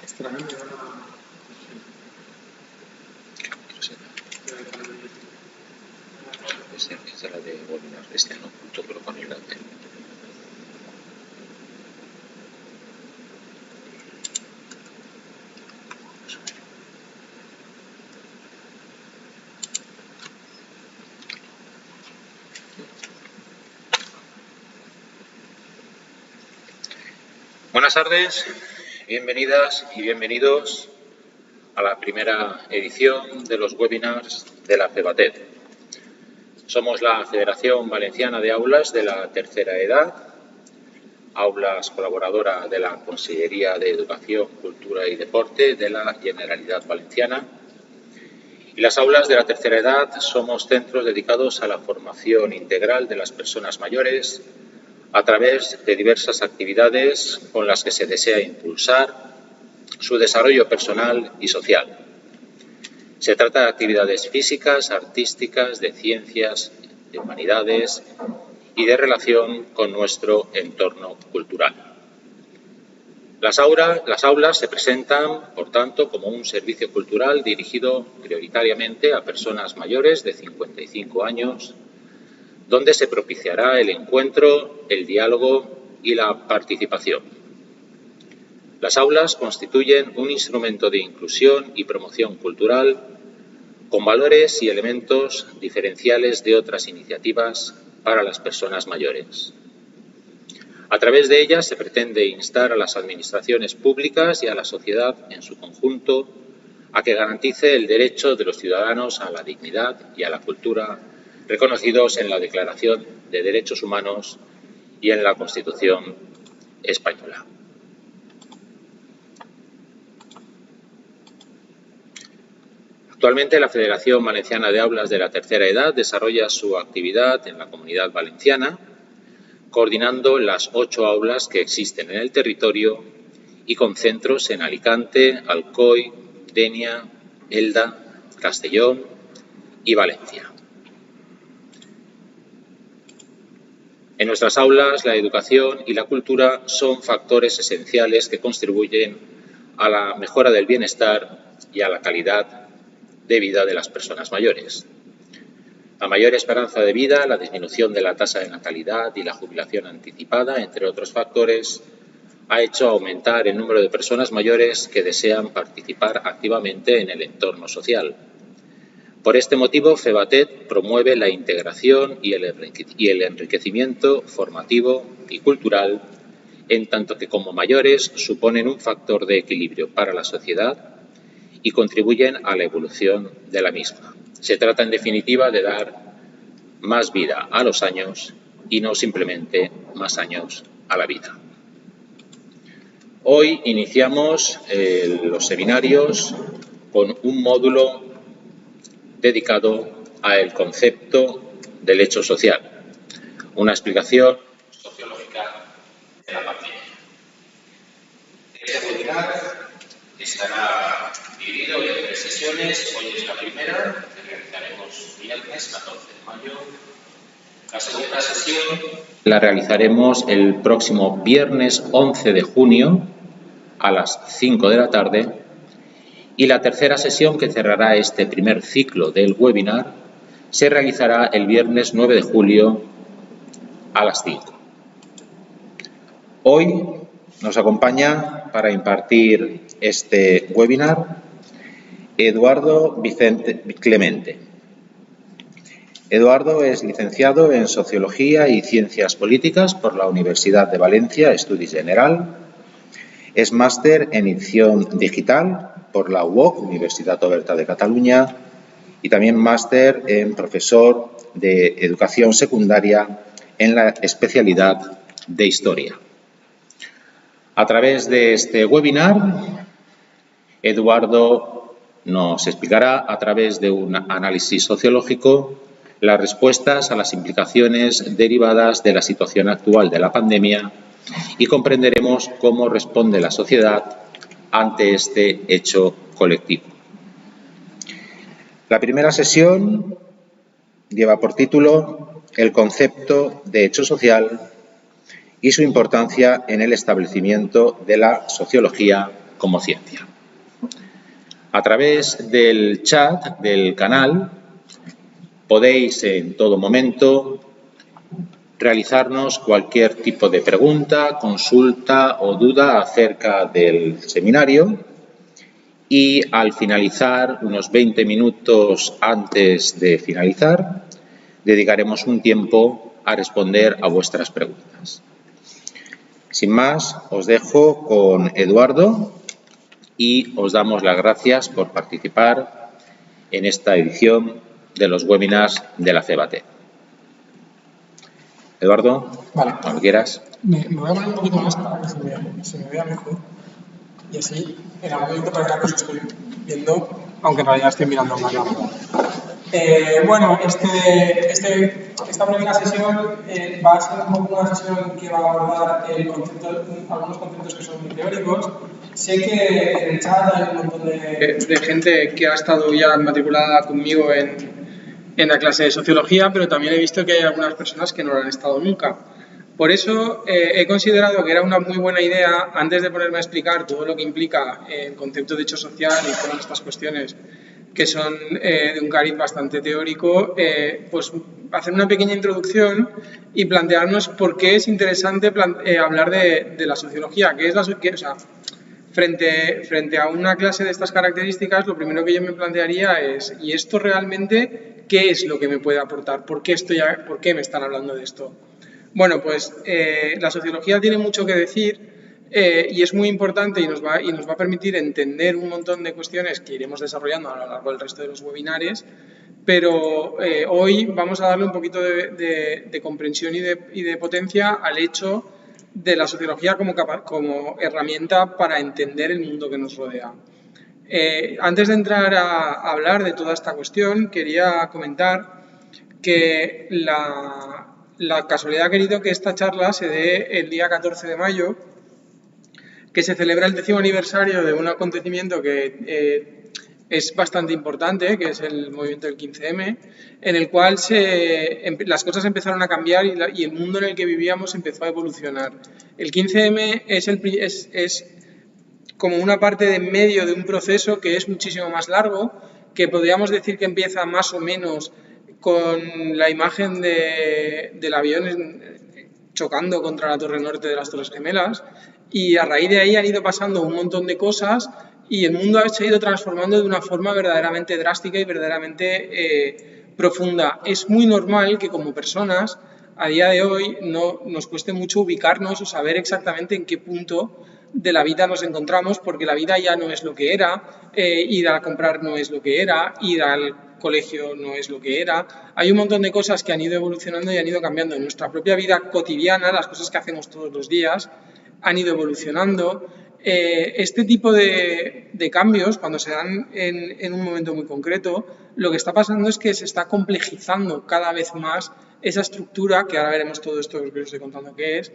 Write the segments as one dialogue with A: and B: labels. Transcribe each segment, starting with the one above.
A: Esta es la de webinar este año, junto pero con el Buenas tardes, bienvenidas y bienvenidos a la primera edición de los webinars de la FEBATED. Somos la Federación Valenciana de Aulas de la Tercera Edad, aulas colaboradora de la Consellería de Educación, Cultura y Deporte de la Generalitat Valenciana. Y las aulas de la tercera edad somos centros dedicados a la formación integral de las personas mayores a través de diversas actividades con las que se desea impulsar su desarrollo personal y social. Se trata de actividades físicas, artísticas, de ciencias, de humanidades y de relación con nuestro entorno cultural. Las aulas se presentan, por tanto, como un servicio cultural dirigido prioritariamente a personas mayores de 55 años, donde se propiciará el encuentro, el diálogo y la participación. Las aulas constituyen un instrumento de inclusión y promoción cultural con valores y elementos diferenciales de otras iniciativas para las personas mayores. A través de ellas se pretende instar a las administraciones públicas y a la sociedad en su conjunto a que garantice el derecho de los ciudadanos a la dignidad y a la cultura reconocidos en la Declaración de Derechos Humanos y en la Constitución española. Actualmente, la Federación Valenciana de Aulas de la Tercera Edad desarrolla su actividad en la Comunidad Valenciana, coordinando las 8 aulas que existen en el territorio y con centros en Alicante, Alcoy, Denia, Elda, Castellón y Valencia. En nuestras aulas, la educación y la cultura son factores esenciales que contribuyen a la mejora del bienestar y a la calidad de vida de las personas mayores. La mayor esperanza de vida, la disminución de la tasa de natalidad y la jubilación anticipada, entre otros factores, ha hecho aumentar el número de personas mayores que desean participar activamente en el entorno social. Por este motivo, FEBATED promueve la integración y el enriquecimiento formativo y cultural, en tanto que como mayores suponen un factor de equilibrio para la sociedad y contribuyen a la evolución de la misma. Se trata, en definitiva, de dar más vida a los años y no simplemente más años a la vida. Hoy iniciamos los seminarios con un módulo dedicado al concepto del hecho social, una explicación sociológica de la pandemia. Este webinar estará dividido en 3 sesiones. Hoy es la primera, que realizaremos viernes 14 de mayo. La segunda sesión la realizaremos el próximo viernes 11 de junio a las 5 de la tarde. Y la tercera sesión, que cerrará este primer ciclo del webinar, se realizará el viernes 9 de julio a las 5. Hoy nos acompaña para impartir este webinar Eduardo Vicente Clemente. Eduardo es licenciado en Sociología y Ciencias Políticas por la Universidad de Valencia, Estudi General. Es máster en Edición Digital por la UOC, Universitat Oberta de Cataluña, y también máster en profesor de Educación Secundaria en la especialidad de Historia. A través de este webinar, Eduardo nos explicará a través de un análisis sociológico las respuestas a las implicaciones derivadas de la situación actual de la pandemia y comprenderemos cómo responde la sociedad ante este hecho colectivo. La primera sesión lleva por título El concepto de hecho social y su importancia en el establecimiento de la sociología como ciencia. A través del chat del canal podéis en todo momento realizarnos cualquier tipo de pregunta, consulta o duda acerca del seminario y al finalizar, unos 20 minutos antes de finalizar, dedicaremos un tiempo a responder a vuestras preguntas. Sin más, os dejo con Eduardo y os damos las gracias por participar en esta edición de los webinars de la CEBATED. Eduardo,
B: vale.
A: Cuando quieras.
B: Me voy a poner un poquito más para que se me vea mejor. Y así, en algún momento parece que os estoy viendo, aunque en realidad estoy mirando a una cámara. Bueno, esta primera sesión va a ser un poco una sesión que va a abordar algunos conceptos que son muy teóricos. Sé que en el chat hay un montón de gente que ha estado ya matriculada conmigo en la clase de Sociología, pero también he visto que hay algunas personas que no lo han estado nunca. Por eso he considerado que era una muy buena idea, antes de ponerme a explicar todo lo que implica el concepto de hecho social y todas estas cuestiones que son de un cariz bastante teórico, pues hacer una pequeña introducción y plantearnos por qué es interesante hablar de la sociología, que es o sea, frente a una clase de estas características, lo primero que yo me plantearía es, ¿y esto realmente qué es lo que me puede aportar? ¿Por qué me están hablando de esto? Bueno, pues la sociología tiene mucho que decir y es muy importante y nos va a permitir entender un montón de cuestiones que iremos desarrollando a lo largo del resto de los webinares, pero hoy vamos a darle un poquito de comprensión y de potencia al hecho de la sociología como herramienta para entender el mundo que nos rodea. Antes de entrar a hablar de toda esta cuestión, quería comentar que la casualidad ha querido que esta charla se dé el día 14 de mayo, que se celebra el 10º aniversario de un acontecimiento que es bastante importante, que es el movimiento del 15M, en el cual las cosas empezaron a cambiar y el mundo en el que vivíamos empezó a evolucionar. El 15M es como una parte de medio de un proceso que es muchísimo más largo, que podríamos decir que empieza más o menos con la imagen del avión chocando contra la Torre Norte de las Torres Gemelas, y a raíz de ahí han ido pasando un montón de cosas y el mundo se ha ido transformando de una forma verdaderamente drástica y verdaderamente profunda. Es muy normal que como personas a día de hoy no nos cueste mucho ubicarnos o saber exactamente en qué punto de la vida nos encontramos, porque la vida ya no es lo que era, ir a comprar no es lo que era, ir al colegio no es lo que era. Hay un montón de cosas que han ido evolucionando y han ido cambiando en nuestra propia vida cotidiana, las cosas que hacemos todos los días han ido evolucionando. Este tipo de cambios, cuando se dan en un momento muy concreto, lo que está pasando es que se está complejizando cada vez más esa estructura, que ahora veremos todo esto que os estoy contando qué es,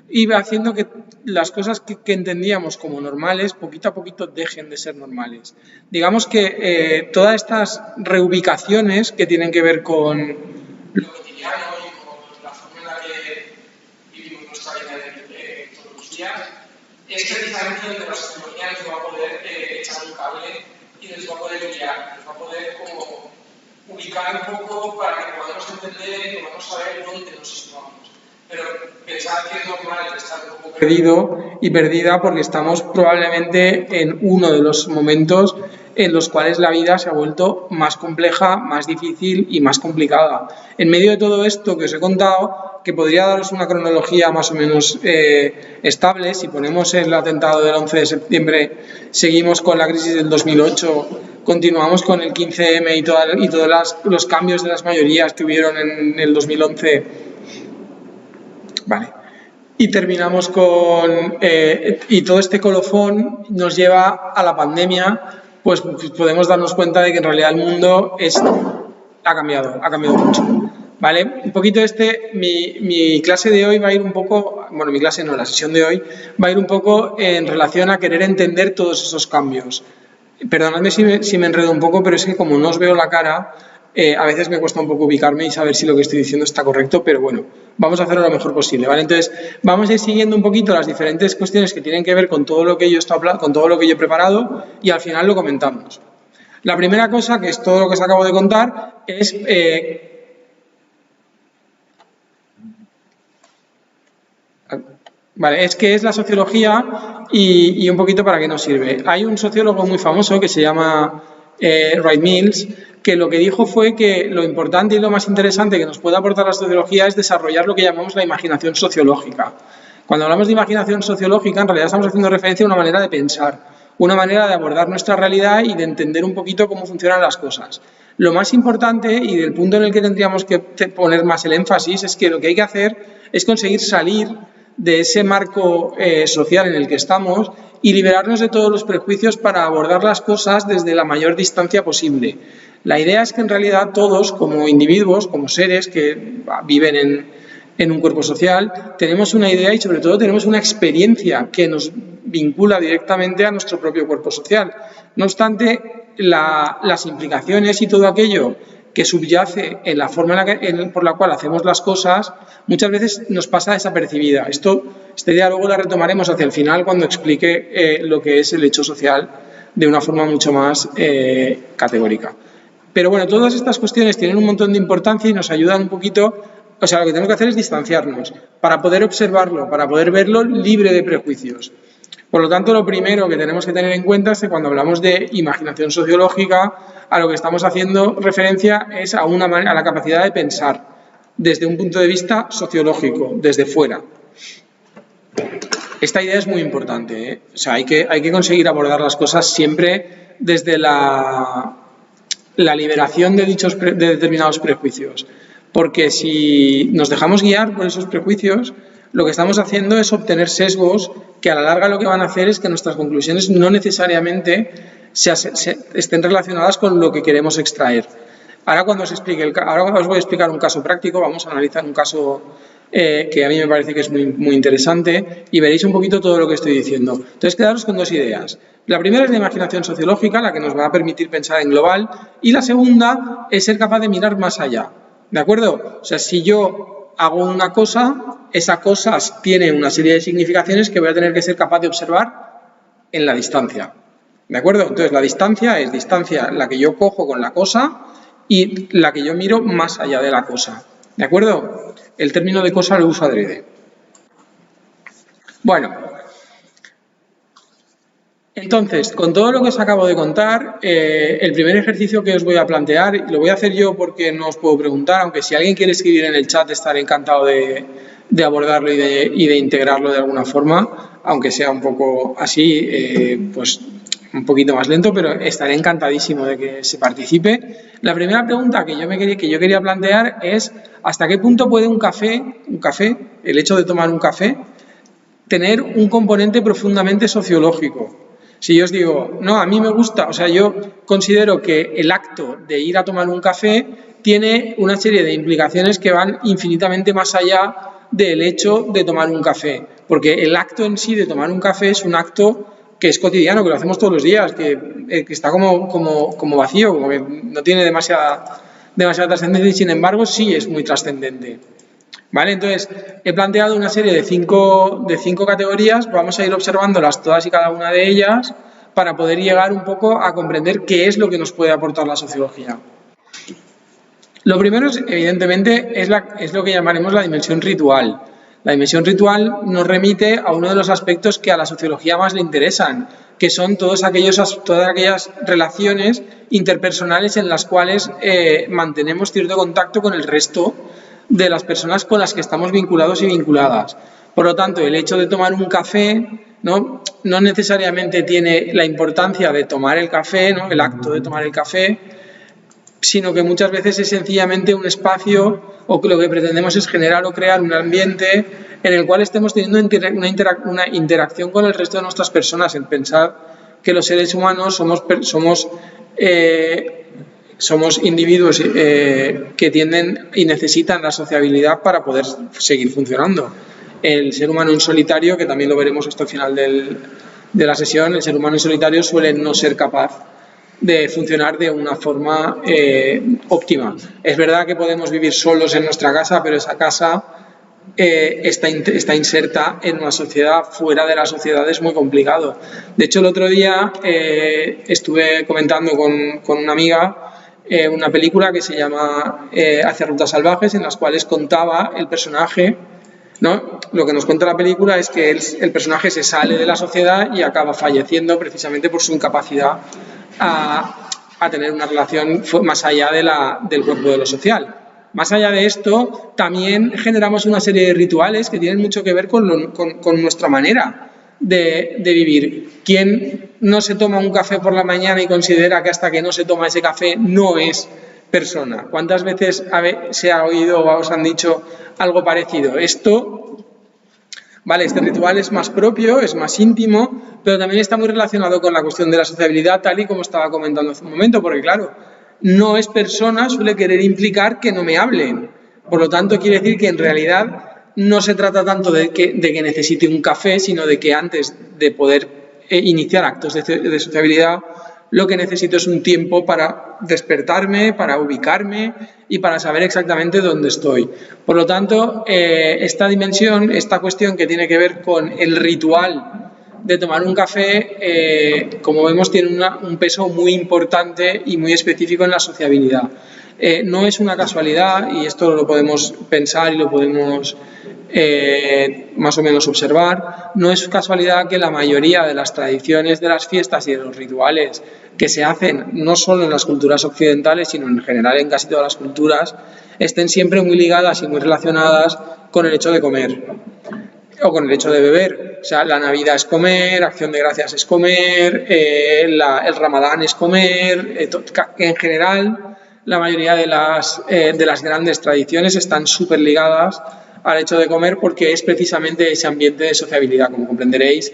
B: y va haciendo que las cosas que entendíamos como normales, poquito a poquito dejen de ser normales. Digamos que todas estas reubicaciones que tienen que ver con lo cotidiano y con la forma en la que vivimos nuestra vida todos los días, es precisamente donde la sociología nos va a poder echar un cable y nos va a poder guiar, nos va a poder como ubicar un poco para que podamos entender y podamos saber dónde nos situamos. Pero pensar que es normal estar un poco perdido y perdida porque estamos probablemente en uno de los momentos en los cuales la vida se ha vuelto más compleja, más difícil y más complicada. En medio de todo esto que os he contado, que podría daros una cronología más o menos estable, si ponemos el atentado del 11 de septiembre, seguimos con la crisis del 2008, continuamos con el 15M y todos los cambios de las mayorías que hubieron en el 2011. Vale. Y terminamos con... y todo este colofón nos lleva a la pandemia, pues podemos darnos cuenta de que en realidad el mundo ha cambiado mucho. ¿Vale? Un poquito mi clase de hoy va a ir un poco... Bueno, mi clase no, la sesión de hoy va a ir un poco en relación a querer entender todos esos cambios. Perdonadme si me enredo un poco, pero es que como no os veo la cara, a veces me cuesta un poco ubicarme y saber si lo que estoy diciendo está correcto, pero bueno, vamos a hacerlo lo mejor posible, ¿vale? Entonces, vamos a ir siguiendo un poquito las diferentes cuestiones que tienen que ver con todo lo que yo he preparado y al final lo comentamos. La primera cosa, que es todo lo que os acabo de contar, es qué es la sociología y un poquito para qué nos sirve. Hay un sociólogo muy famoso que se llama Wright Mills, que lo que dijo fue que lo importante y lo más interesante que nos puede aportar la sociología es desarrollar lo que llamamos la imaginación sociológica. Cuando hablamos de imaginación sociológica, en realidad estamos haciendo referencia a una manera de pensar, una manera de abordar nuestra realidad y de entender un poquito cómo funcionan las cosas. Lo más importante y del punto en el que tendríamos que poner más el énfasis es que lo que hay que hacer es conseguir salir de ese marco social en el que estamos y liberarnos de todos los prejuicios para abordar las cosas desde la mayor distancia posible. La idea es que en realidad todos, como individuos, como seres que viven en un cuerpo social, tenemos una idea y sobre todo tenemos una experiencia que nos vincula directamente a nuestro propio cuerpo social. No obstante, las implicaciones y todo aquello que subyace en la forma por la cual hacemos las cosas, muchas veces nos pasa desapercibida. Esta idea luego la retomaremos hacia el final cuando explique lo que es el hecho social de una forma mucho más categórica. Pero bueno, todas estas cuestiones tienen un montón de importancia y nos ayudan un poquito. O sea, lo que tenemos que hacer es distanciarnos para poder observarlo, para poder verlo libre de prejuicios. Por lo tanto, lo primero que tenemos que tener en cuenta es que cuando hablamos de imaginación sociológica, a lo que estamos haciendo referencia es a la capacidad de pensar desde un punto de vista sociológico, desde fuera. Esta idea es muy importante, ¿eh? O sea, hay que conseguir abordar las cosas siempre desde la liberación de determinados prejuicios. Porque si nos dejamos guiar por esos prejuicios, lo que estamos haciendo es obtener sesgos que a la larga lo que van a hacer es que nuestras conclusiones no necesariamente estén relacionadas con lo que queremos extraer. Ahora os voy a explicar un caso práctico, vamos a analizar un caso que a mí me parece que es muy, muy interesante y veréis un poquito todo lo que estoy diciendo. Entonces, quedaros con dos ideas. La primera es la imaginación sociológica, la que nos va a permitir pensar en global, y la segunda es ser capaz de mirar más allá. ¿De acuerdo? O sea, si yo hago una cosa, esa cosa tiene una serie de significaciones que voy a tener que ser capaz de observar en la distancia. ¿De acuerdo? Entonces, la distancia es la que yo cojo con la cosa y la que yo miro más allá de la cosa. ¿De acuerdo? El término de cosa lo uso adrede. Bueno, entonces, con todo lo que os acabo de contar, el primer ejercicio que os voy a plantear, y lo voy a hacer yo porque no os puedo preguntar, aunque si alguien quiere escribir en el chat estaré encantado de abordarlo y de integrarlo de alguna forma, aunque sea un poco así, pues un poquito más lento, pero estaré encantadísimo de que se participe. La primera pregunta que yo quería plantear es ¿hasta qué punto puede un café, el hecho de tomar un café, tener un componente profundamente sociológico? Si yo os digo, no, a mí me gusta, o sea, yo considero que el acto de ir a tomar un café tiene una serie de implicaciones que van infinitamente más allá del hecho de tomar un café, porque el acto en sí de tomar un café es un acto que es cotidiano, que lo hacemos todos los días, que está como vacío, como que no tiene demasiada trascendencia y sin embargo sí es muy trascendente. ¿Vale? Entonces, he planteado una serie de cinco categorías, vamos a ir observándolas todas y cada una de ellas para poder llegar un poco a comprender qué es lo que nos puede aportar la sociología. Lo primero, evidentemente, es lo que llamaremos la dimensión ritual. La dimensión ritual nos remite a uno de los aspectos que a la sociología más le interesan, que son todas aquellas relaciones interpersonales en las cuales mantenemos cierto contacto con el resto de las personas con las que estamos vinculados y vinculadas. Por lo tanto, el hecho de tomar un café no necesariamente tiene la importancia de tomar el café, ¿no? El acto de tomar el café, sino que muchas veces es sencillamente un espacio o que lo que pretendemos es generar o crear un ambiente en el cual estemos teniendo una interacción con el resto de nuestras personas, en pensar que los seres humanos somos individuos que tienden y necesitan la sociabilidad para poder seguir funcionando. El ser humano en solitario, que también lo veremos hasta el final de la sesión, el ser humano en solitario suele no ser capaz de funcionar de una forma óptima. Es verdad que podemos vivir solos en nuestra casa, pero esa casa está inserta en una sociedad. Fuera de la sociedad es muy complicado. De hecho, el otro día estuve comentando con una amiga una película que se llama Hacia rutas salvajes, en las cuales contaba el personaje, ¿no? Lo que nos cuenta la película es que el personaje se sale de la sociedad y acaba falleciendo precisamente por su incapacidad a tener una relación más allá del cuerpo de lo social. Más allá de esto, también generamos una serie de rituales que tienen mucho que ver con nuestra manera de vivir. ¿Quién no se toma un café por la mañana y considera que hasta que no se toma ese café no es persona? ¿Cuántas veces se ha oído o os han dicho algo parecido? Este ritual es más propio, es más íntimo, pero también está muy relacionado con la cuestión de la sociabilidad, tal y como estaba comentando hace un momento, porque claro, no es persona suele querer implicar que no me hablen. Por lo tanto, quiere decir que en realidad no se trata tanto de que necesite un café, sino de que antes de poder iniciar actos de sociabilidad, lo que necesito es un tiempo para despertarme, para ubicarme y para saber exactamente dónde estoy. Por lo tanto, esta dimensión, esta cuestión que tiene que ver con el ritual de tomar un café, como vemos, tiene un peso muy importante y muy específico en la sociabilidad. No es una casualidad, y esto lo podemos pensar y lo podemos más o menos observar, no es casualidad que la mayoría de las tradiciones de las fiestas y de los rituales que se hacen no solo en las culturas occidentales, sino en general en casi todas las culturas, estén siempre muy ligadas y muy relacionadas con el hecho de comer o con el hecho de beber. O sea, la Navidad es comer, Acción de Gracias es comer, el Ramadán es comer. En general, la mayoría de las grandes tradiciones están súper ligadas al hecho de comer, porque es precisamente ese ambiente de sociabilidad. Como comprenderéis,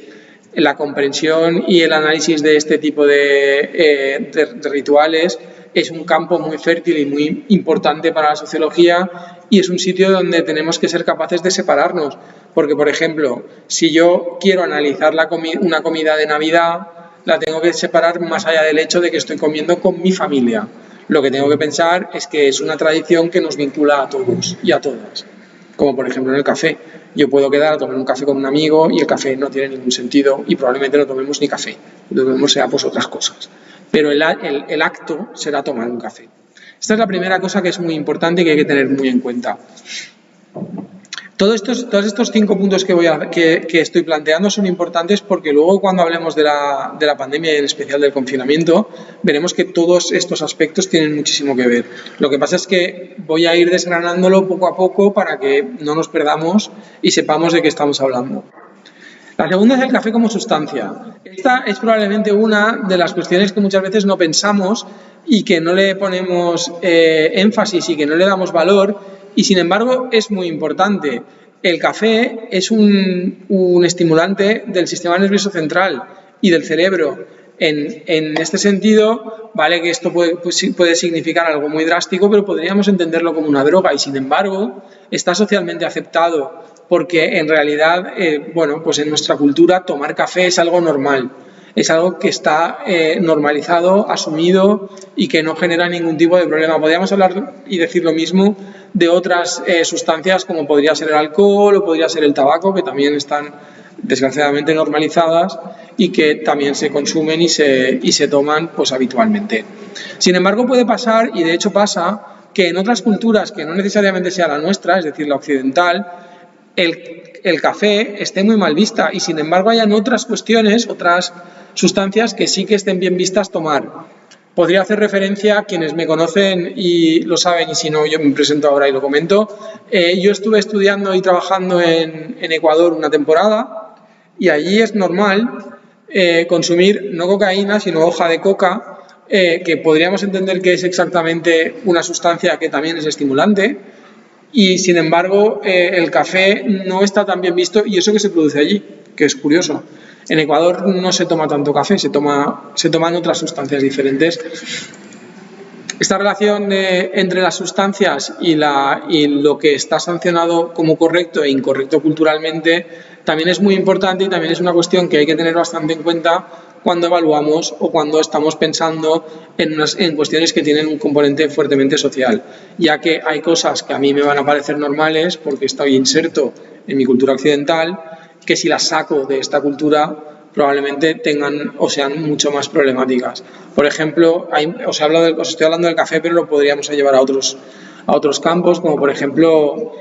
B: la comprensión y el análisis de este tipo de rituales es un campo muy fértil y muy importante para la sociología, y es un sitio donde tenemos que ser capaces de separarnos, porque, por ejemplo, si yo quiero analizar una comida de Navidad, la tengo que separar más allá del hecho de que estoy comiendo con mi familia. Lo que tengo que pensar es que es una tradición que nos vincula a todos y a todas. Como por ejemplo en el café. Yo puedo quedar a tomar un café con un amigo y el café no tiene ningún sentido y probablemente no tomemos ni café. Lo que tomemos sea pues otras cosas. Pero el acto será tomar un café. Esta es la primera cosa que es muy importante y que hay que tener muy en cuenta. Todos estos 5 puntos que estoy planteando son importantes, porque luego, cuando hablemos de la pandemia y en especial del confinamiento, veremos que todos estos aspectos tienen muchísimo que ver. Lo que pasa es que voy a ir desgranándolo poco a poco para que no nos perdamos y sepamos de qué estamos hablando. La segunda es el café como sustancia. Esta es probablemente una de las cuestiones que muchas veces no pensamos y que no le ponemos énfasis y que no le damos valor, y sin embargo es muy importante. El café es un estimulante del sistema nervioso central y del cerebro. En este sentido, vale que esto puede significar algo muy drástico, pero podríamos entenderlo como una droga, y sin embargo está socialmente aceptado, porque en realidad, pues en nuestra cultura tomar café es algo normal. Es algo que está normalizado, asumido, y que no genera ningún tipo de problema. Podríamos hablar y decir lo mismo de otras sustancias, como podría ser el alcohol o podría ser el tabaco, que también están desgraciadamente normalizadas y que también se consumen y se toman pues habitualmente. Sin embargo, puede pasar, y de hecho pasa, que en otras culturas que no necesariamente sea la nuestra, es decir, la occidental, el café esté muy mal vista, y sin embargo hayan otras cuestiones, otras sustancias que sí que estén bien vistas tomar. Podría hacer referencia, a quienes me conocen y lo saben, y si no, yo me presento ahora y lo comento. Yo estuve estudiando y trabajando en Ecuador una temporada, y allí es normal consumir no cocaína, sino hoja de coca, que podríamos entender que es exactamente una sustancia que también es estimulante. Y sin embargo, el café no está tan bien visto, y eso que se produce allí, que es curioso. En Ecuador no se toma tanto café, se toman otras sustancias diferentes. Esta relación entre las sustancias y lo que está sancionado como correcto e incorrecto culturalmente también es muy importante y también es una cuestión que hay que tener bastante en cuenta cuando evaluamos o cuando estamos pensando en cuestiones que tienen un componente fuertemente social, ya que hay cosas que a mí me van a parecer normales porque estoy inserto en mi cultura occidental, que si las saco de esta cultura probablemente tengan o sean mucho más problemáticas. Por ejemplo, os estoy hablando del café, pero lo podríamos llevar a otros campos, como por ejemplo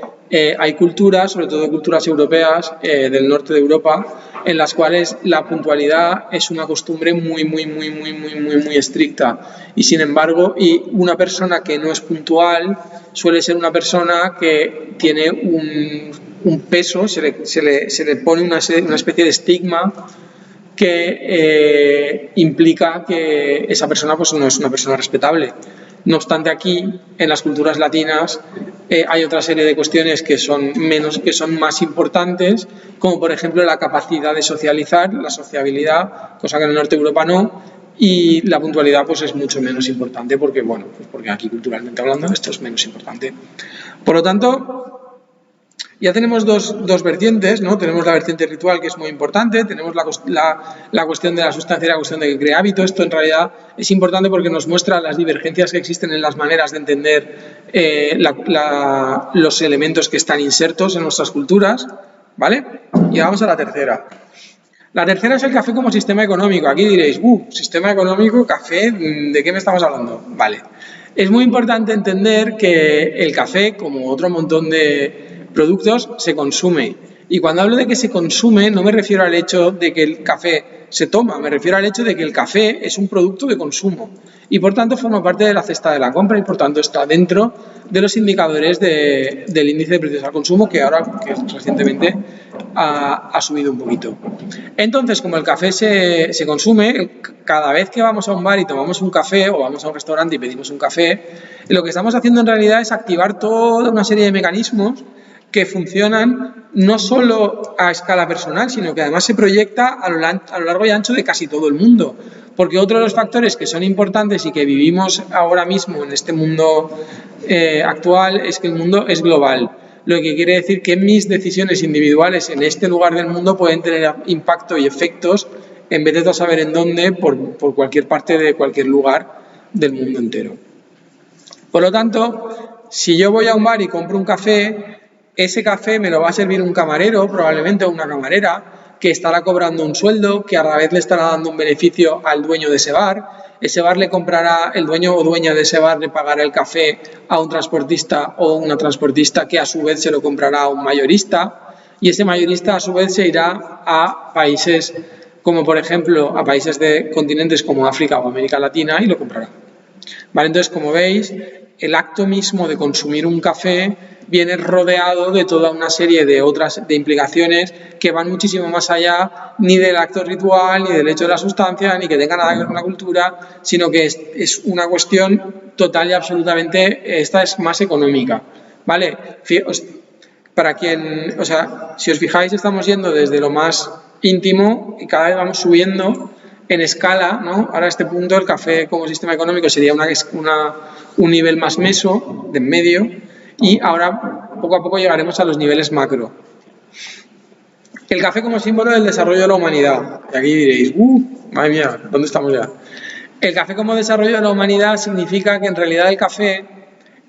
B: hay culturas, sobre todo culturas europeas del norte de Europa, en las cuales la puntualidad es una costumbre muy estricta y sin embargo una persona que no es puntual suele ser una persona que tiene un peso, se le pone una especie de estigma que implica que esa persona pues no es una persona respetable. No obstante, aquí en las culturas latinas hay otra serie de cuestiones que son más importantes, como por ejemplo la capacidad de socializar, la sociabilidad, cosa que en el norte de Europa no, y la puntualidad pues es mucho menos importante porque aquí culturalmente hablando esto es menos importante. Por lo tanto, ya tenemos dos vertientes, ¿no? Tenemos la vertiente ritual, que es muy importante, tenemos la cuestión de la sustancia y la cuestión de que crea hábito. Esto en realidad es importante porque nos muestra las divergencias que existen en las maneras de entender los elementos que están insertos en nuestras culturas, ¿vale? Y vamos a la tercera. La tercera es el café como sistema económico. Aquí diréis, sistema económico, café, ¿de qué me estamos hablando? Vale. Es muy importante entender que el café, como otro montón de productos, se consume. Y cuando hablo de que se consume, no me refiero al hecho de que el café se toma, me refiero al hecho de que el café es un producto de consumo y por tanto forma parte de la cesta de la compra y por tanto está dentro de los indicadores del índice de precios al consumo que recientemente ha subido un poquito. Entonces, como el café se consume, cada vez que vamos a un bar y tomamos un café o vamos a un restaurante y pedimos un café, lo que estamos haciendo en realidad es activar toda una serie de mecanismos que funcionan no solo a escala personal, sino que además se proyecta a lo largo y ancho de casi todo el mundo. Porque otro de los factores que son importantes y que vivimos ahora mismo en este mundo actual es que el mundo es global. Lo que quiere decir que mis decisiones individuales en este lugar del mundo pueden tener impacto y efectos en vez de saber en dónde por cualquier parte de cualquier lugar del mundo entero. Por lo tanto, si yo voy a un bar y compro un café, ese café me lo va a servir un camarero, probablemente una camarera, que estará cobrando un sueldo, que a la vez le estará dando un beneficio al dueño de ese bar. Ese bar le comprará, el dueño o dueña de ese bar le pagará el café a un transportista o una transportista que a su vez se lo comprará a un mayorista y ese mayorista a su vez se irá a países como por ejemplo a países de continentes como África o América Latina y lo comprará. ¿Vale? Entonces, como veis, el acto mismo de consumir un café viene rodeado de toda una serie de otras implicaciones que van muchísimo más allá ni del acto ritual, ni del hecho de la sustancia, ni que tenga nada que ver con la cultura, sino que es una cuestión total y absolutamente, esta es más económica, ¿vale? Si os fijáis, estamos yendo desde lo más íntimo y cada vez vamos subiendo en escala, ¿no? Ahora a este punto el café como sistema económico sería un nivel más meso, de en medio, y ahora poco a poco llegaremos a los niveles macro. El café como símbolo del desarrollo de la humanidad. Y aquí diréis, madre mía, ¿dónde estamos ya? El café como desarrollo de la humanidad significa que en realidad el café,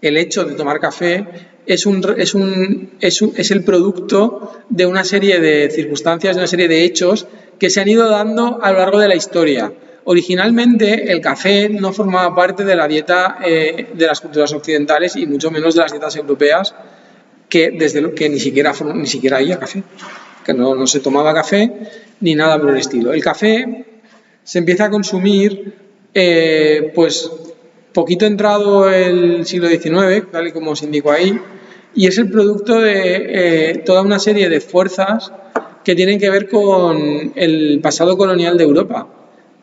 B: el hecho de tomar café, es el producto de una serie de circunstancias, de una serie de hechos que se han ido dando a lo largo de la historia. Originalmente el café no formaba parte de la dieta de las culturas occidentales y mucho menos de las dietas europeas, que ni siquiera había café, que no se tomaba café ni nada por el estilo. El café se empieza a consumir pues poquito entrado el siglo XIX, tal y como os indico ahí, y es el producto de toda una serie de fuerzas que tienen que ver con el pasado colonial de Europa.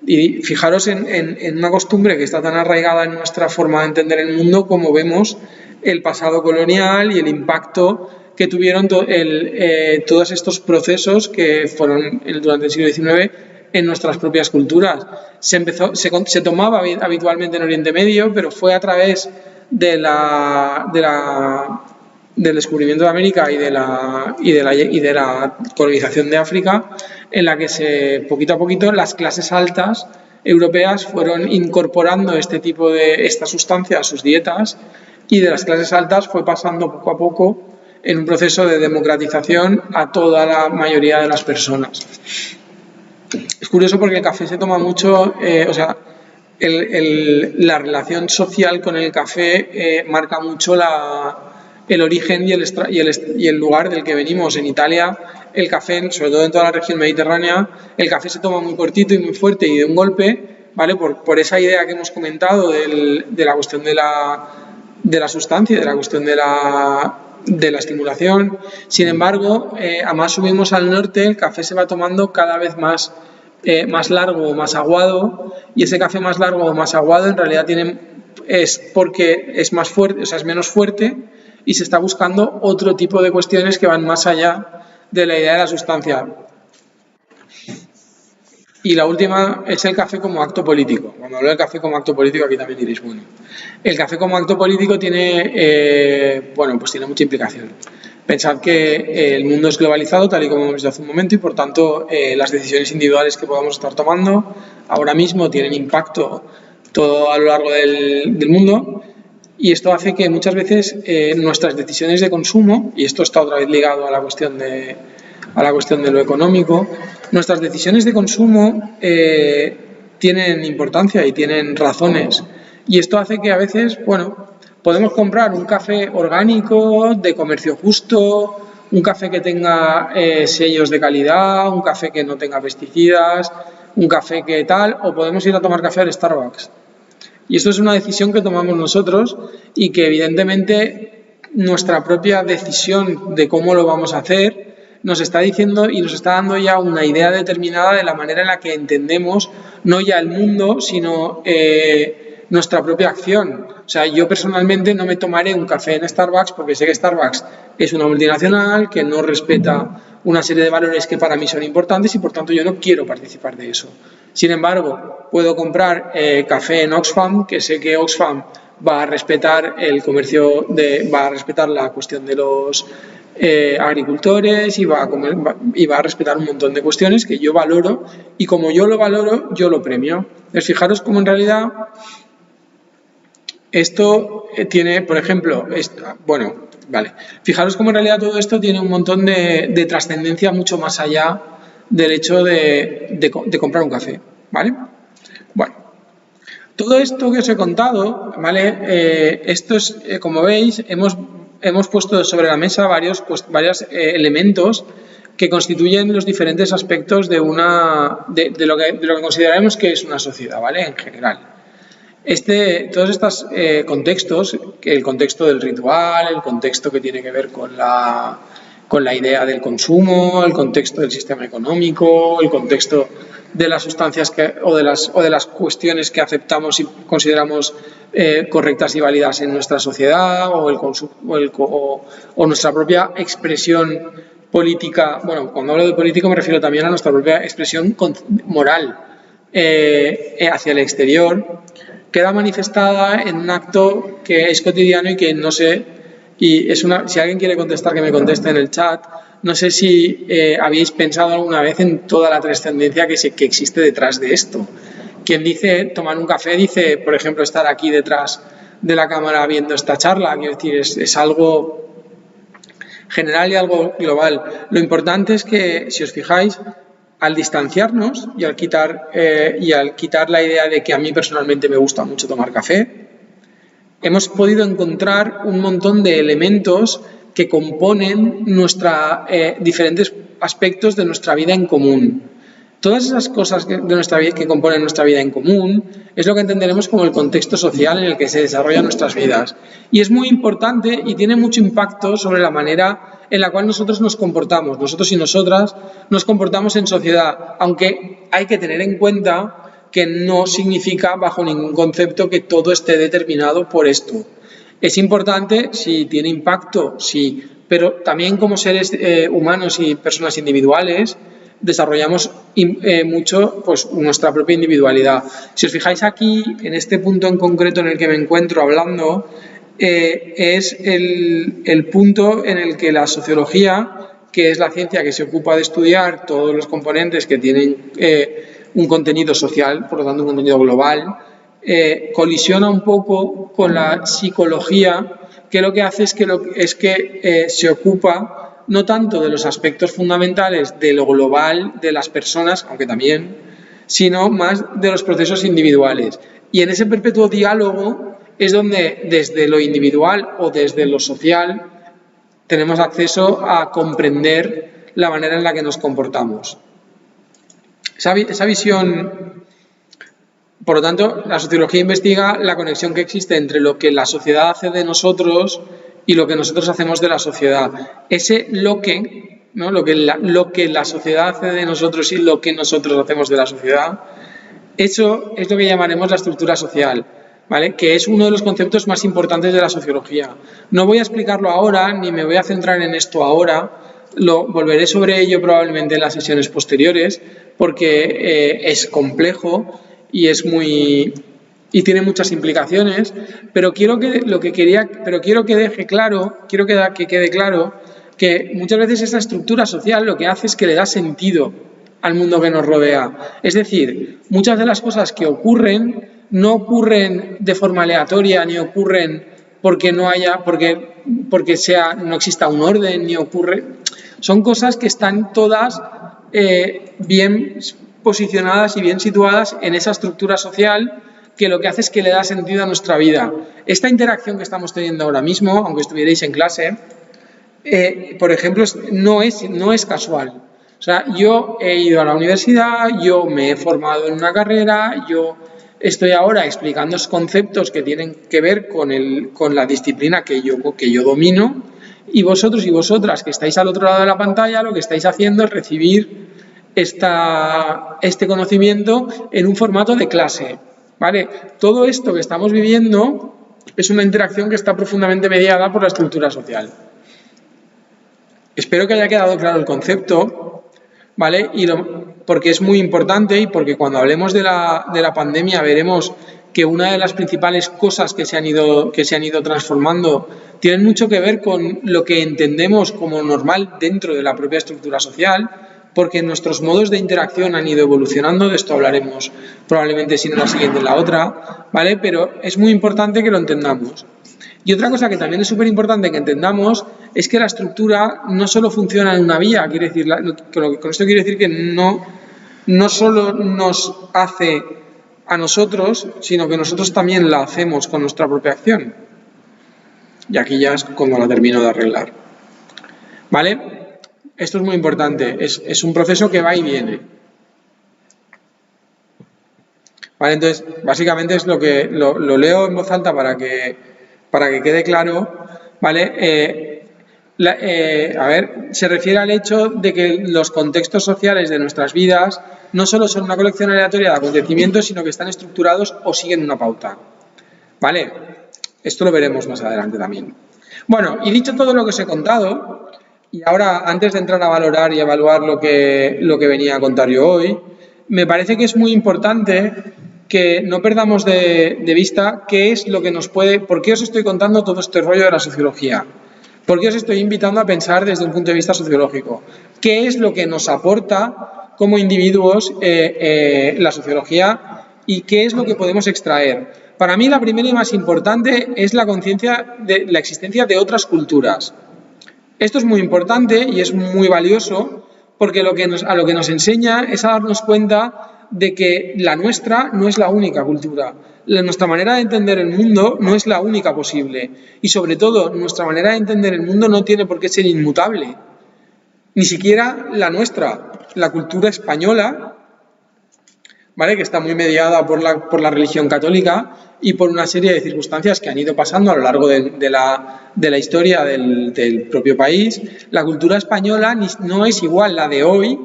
B: Y fijaros en una costumbre que está tan arraigada en nuestra forma de entender el mundo como vemos el pasado colonial y el impacto que tuvieron todos estos procesos que fueron durante el siglo XIX en nuestras propias culturas. Se tomaba habitualmente en Oriente Medio, pero fue a través del descubrimiento de América y de la colonización de África, en la que poquito a poquito las clases altas europeas fueron incorporando esta sustancia a sus dietas, y de las clases altas fue pasando poco a poco en un proceso de democratización a toda la mayoría de las personas. Es curioso porque el café se toma mucho, la relación social con el café marca mucho el origen y el lugar del que venimos. En Italia, el café, sobre todo en toda la región mediterránea, el café se toma muy cortito y muy fuerte y de un golpe, ¿vale? Por esa idea que hemos comentado de la cuestión de la sustancia, de la cuestión de la estimulación. Sin embargo, a más subimos al norte, el café se va tomando cada vez más largo o más aguado, y ese café más largo o más aguado en realidad es porque es más fuerte, es menos fuerte, y se está buscando otro tipo de cuestiones que van más allá de la idea de la sustancia. Y la última es el café como acto político. Cuando hablo del café como acto político, aquí también diréis, bueno, el café como acto político tiene mucha implicación. Pensad que el mundo es globalizado, tal y como hemos visto hace un momento, y por tanto las decisiones individuales que podamos estar tomando ahora mismo tienen impacto todo a lo largo del mundo, y esto hace que muchas veces nuestras decisiones de consumo, y esto está otra vez ligado a la cuestión de lo económico, nuestras decisiones de consumo tienen importancia y tienen razones, y esto hace que a veces, podemos comprar un café orgánico, de comercio justo, un café que tenga sellos de calidad, un café que no tenga pesticidas, un café que tal, o podemos ir a tomar café al Starbucks. Y esto es una decisión que tomamos nosotros, y que evidentemente nuestra propia decisión de cómo lo vamos a hacer nos está diciendo y nos está dando ya una idea determinada de la manera en la que entendemos no ya el mundo, sino nuestra propia acción. O sea, yo personalmente no me tomaré un café en Starbucks porque sé que Starbucks es una multinacional que no respeta una serie de valores que para mí son importantes, y por tanto yo no quiero participar de eso. Sin embargo, puedo comprar café en Oxfam, que sé que Oxfam va a respetar el comercio, va a respetar la cuestión de los agricultores, y va a respetar un montón de cuestiones que yo valoro, y como yo lo valoro, yo lo premio. Entonces, fijaros cómo en realidad esto tiene, por ejemplo, fijaros cómo en realidad todo esto tiene un montón de trascendencia mucho más allá del hecho de comprar un café, ¿vale? Bueno, todo esto que os he contado, ¿vale? Esto es, como veis, hemos puesto sobre la mesa varios elementos que constituyen los diferentes aspectos de lo que consideramos que es una sociedad, ¿vale? En general. Todos estos contextos, el contexto del ritual, el contexto que tiene que ver con la idea del consumo, el contexto del sistema económico, el contexto de las sustancias o de las cuestiones que aceptamos y consideramos correctas y válidas en nuestra sociedad, o nuestra propia expresión política. Bueno, cuando hablo de político me refiero también a nuestra propia expresión moral hacia el exterior, queda manifestada en un acto que es cotidiano y que no sé, si alguien quiere contestar, que me conteste en el chat. No sé si habéis pensado alguna vez en toda la trascendencia que existe detrás de esto. Quien dice tomar un café dice, por ejemplo, estar aquí detrás de la cámara viendo esta charla. Quiero decir, es algo general y algo global. Lo importante es que, si os fijáis, al distanciarnos y al quitar la idea de que a mí personalmente me gusta mucho tomar café, hemos podido encontrar un montón de elementos que componen diferentes aspectos de nuestra vida en común. Todas esas cosas de nuestra vida que componen nuestra vida en común es lo que entenderemos como el contexto social en el que se desarrollan nuestras vidas. Y es muy importante y tiene mucho impacto sobre la manera en la cual nosotros nos comportamos, nosotros y nosotras nos comportamos en sociedad, aunque hay que tener en cuenta que no significa bajo ningún concepto que todo esté determinado por esto. Es importante, sí, tiene impacto, sí, pero también como seres humanos y personas individuales desarrollamos mucho pues, nuestra propia individualidad. Si os fijáis aquí, en este punto en concreto en el que me encuentro hablando, es el punto en el que la sociología, que es la ciencia que se ocupa de estudiar todos los componentes que tienen un contenido social, por lo tanto un contenido global, colisiona un poco con la psicología, que lo que hace es que se ocupa no tanto de los aspectos fundamentales de lo global de las personas, aunque también, sino más de los procesos individuales. Y en ese perpetuo diálogo es donde desde lo individual o desde lo social tenemos acceso a comprender la manera en la que nos comportamos. Esa visión, por lo tanto, la sociología investiga la conexión que existe entre lo que la sociedad hace de nosotros y lo que nosotros hacemos de la sociedad. Ese ¿no? lo que la sociedad hace de nosotros y lo que nosotros hacemos de la sociedad, eso es lo que llamaremos la estructura social, ¿vale? Que es uno de los conceptos más importantes de la sociología. No voy a explicarlo ahora, ni me voy a centrar en esto ahora, volveré sobre ello probablemente en las sesiones posteriores, porque es complejo y tiene muchas implicaciones, pero quiero que quede claro que muchas veces esa estructura social lo que hace es que le da sentido al mundo que nos rodea. Es decir, muchas de las cosas que ocurren no ocurren de forma aleatoria, ni ocurren porque no exista un orden, ni ocurre. Son cosas que están todas bien posicionadas y bien situadas en esa estructura social, que lo que hace es que le da sentido a nuestra vida. Esta interacción que estamos teniendo ahora mismo, aunque estuvierais en clase, por ejemplo, no es casual. O sea, yo he ido a la universidad, yo me he formado en una carrera, yo estoy ahora explicando conceptos que tienen que ver con la disciplina que yo domino, y vosotros y vosotras que estáis al otro lado de la pantalla, lo que estáis haciendo es recibir este conocimiento en un formato de clase, ¿vale? Todo esto que estamos viviendo es una interacción que está profundamente mediada por la estructura social. Espero que haya quedado claro el concepto, ¿vale? Porque es muy importante, y porque cuando hablemos de la pandemia veremos que una de las principales cosas que se han ido transformando tienen mucho que ver con lo que entendemos como normal dentro de la propia estructura social, porque nuestros modos de interacción han ido evolucionando. De esto hablaremos probablemente, si no la siguiente, en la otra, ¿vale? Pero es muy importante que lo entendamos. Y otra cosa que también es súper importante que entendamos es que la estructura no solo funciona en una vía. Con esto quiero decir que no solo nos hace a nosotros, sino que nosotros también la hacemos con nuestra propia acción. Y aquí ya es cuando la termino de arreglar, ¿vale? Esto es muy importante, es un proceso que va y viene. Vale, entonces, básicamente es lo leo en voz alta para que quede claro, ¿vale? Se refiere al hecho de que los contextos sociales de nuestras vidas no solo son una colección aleatoria de acontecimientos, sino que están estructurados o siguen una pauta, ¿vale? Esto lo veremos más adelante también. Bueno, y dicho todo lo que os he contado, y ahora, antes de entrar a valorar y evaluar lo que venía a contar yo hoy, me parece que es muy importante que no perdamos de vista qué es lo que nos puede... ¿Por qué os estoy contando todo este rollo de la sociología? ¿Por qué os estoy invitando a pensar desde un punto de vista sociológico? ¿Qué es lo que nos aporta como individuos la sociología y qué es lo que podemos extraer? Para mí, la primera y más importante es la conciencia de la existencia de otras culturas. Esto es muy importante y es muy valioso, porque lo que nos enseña es a darnos cuenta de que la nuestra no es la única cultura. Nuestra manera de entender el mundo no es la única posible. Y sobre todo, nuestra manera de entender el mundo no tiene por qué ser inmutable. Ni siquiera la nuestra, la cultura española, ¿vale? Que está muy mediada por la religión católica y por una serie de circunstancias que han ido pasando a lo largo de la historia del propio país. La cultura española no es igual la de hoy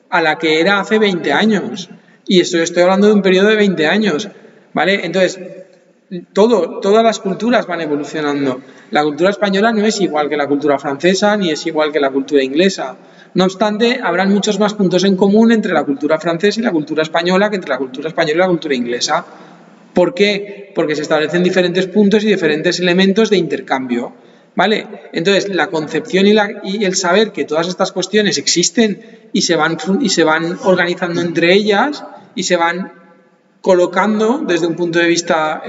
B: a la que era hace 20 años. Y estoy hablando de un periodo de 20 años, ¿vale? Entonces, todas las culturas van evolucionando. La cultura española no es igual que la cultura francesa, ni es igual que la cultura inglesa. No obstante, habrán muchos más puntos en común entre la cultura francesa y la cultura española que entre la cultura española y la cultura inglesa. ¿Por qué? Porque se establecen diferentes puntos y diferentes elementos de intercambio, ¿vale? Entonces, la concepción y el saber que todas estas cuestiones existen y se van organizando entre ellas y se van colocando desde un punto de vista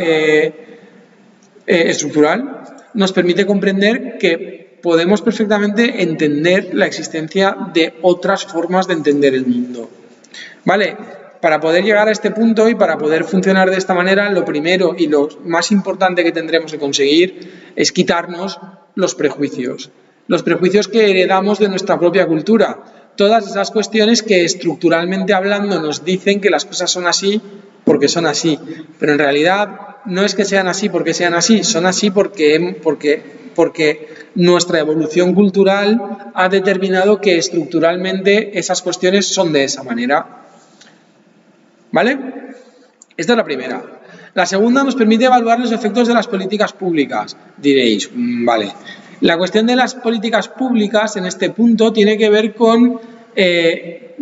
B: estructural, nos permite comprender que podemos perfectamente entender la existencia de otras formas de entender el mundo, ¿vale? Para poder llegar a este punto y para poder funcionar de esta manera, lo primero y lo más importante que tendremos que conseguir es quitarnos los prejuicios que heredamos de nuestra propia cultura, todas esas cuestiones que estructuralmente hablando nos dicen que las cosas son así porque son así, pero en realidad no es que sean así porque sean así, son así porque nuestra evolución cultural ha determinado que estructuralmente esas cuestiones son de esa manera. ¿Vale? Esta es la primera. La segunda nos permite evaluar los efectos de las políticas públicas. Diréis, vale. La cuestión de las políticas públicas en este punto tiene que ver con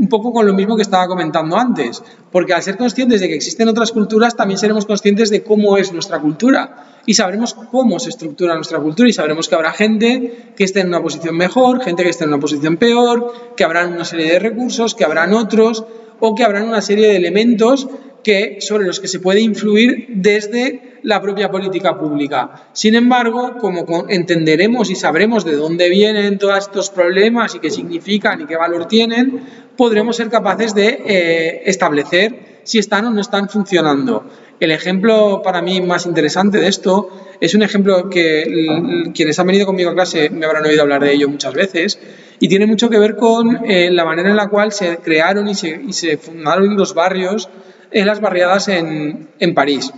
B: un poco con lo mismo que estaba comentando antes, porque al ser conscientes de que existen otras culturas también seremos conscientes de cómo es nuestra cultura y sabremos cómo se estructura nuestra cultura y sabremos que habrá gente que esté en una posición mejor, gente que esté en una posición peor, que habrán una serie de recursos, que habrán otros o que habrán una serie de elementos sobre los que se puede influir desde la propia política pública. Sin embargo, como entenderemos y sabremos de dónde vienen todos estos problemas y qué significan y qué valor tienen, podremos ser capaces de establecer si están o no están funcionando. El ejemplo para mí más interesante de esto es un ejemplo que quienes han venido conmigo a clase me habrán oído hablar de ello muchas veces y tiene mucho que ver con la manera en la cual se crearon y se fundaron los barrios en las barriadas en París.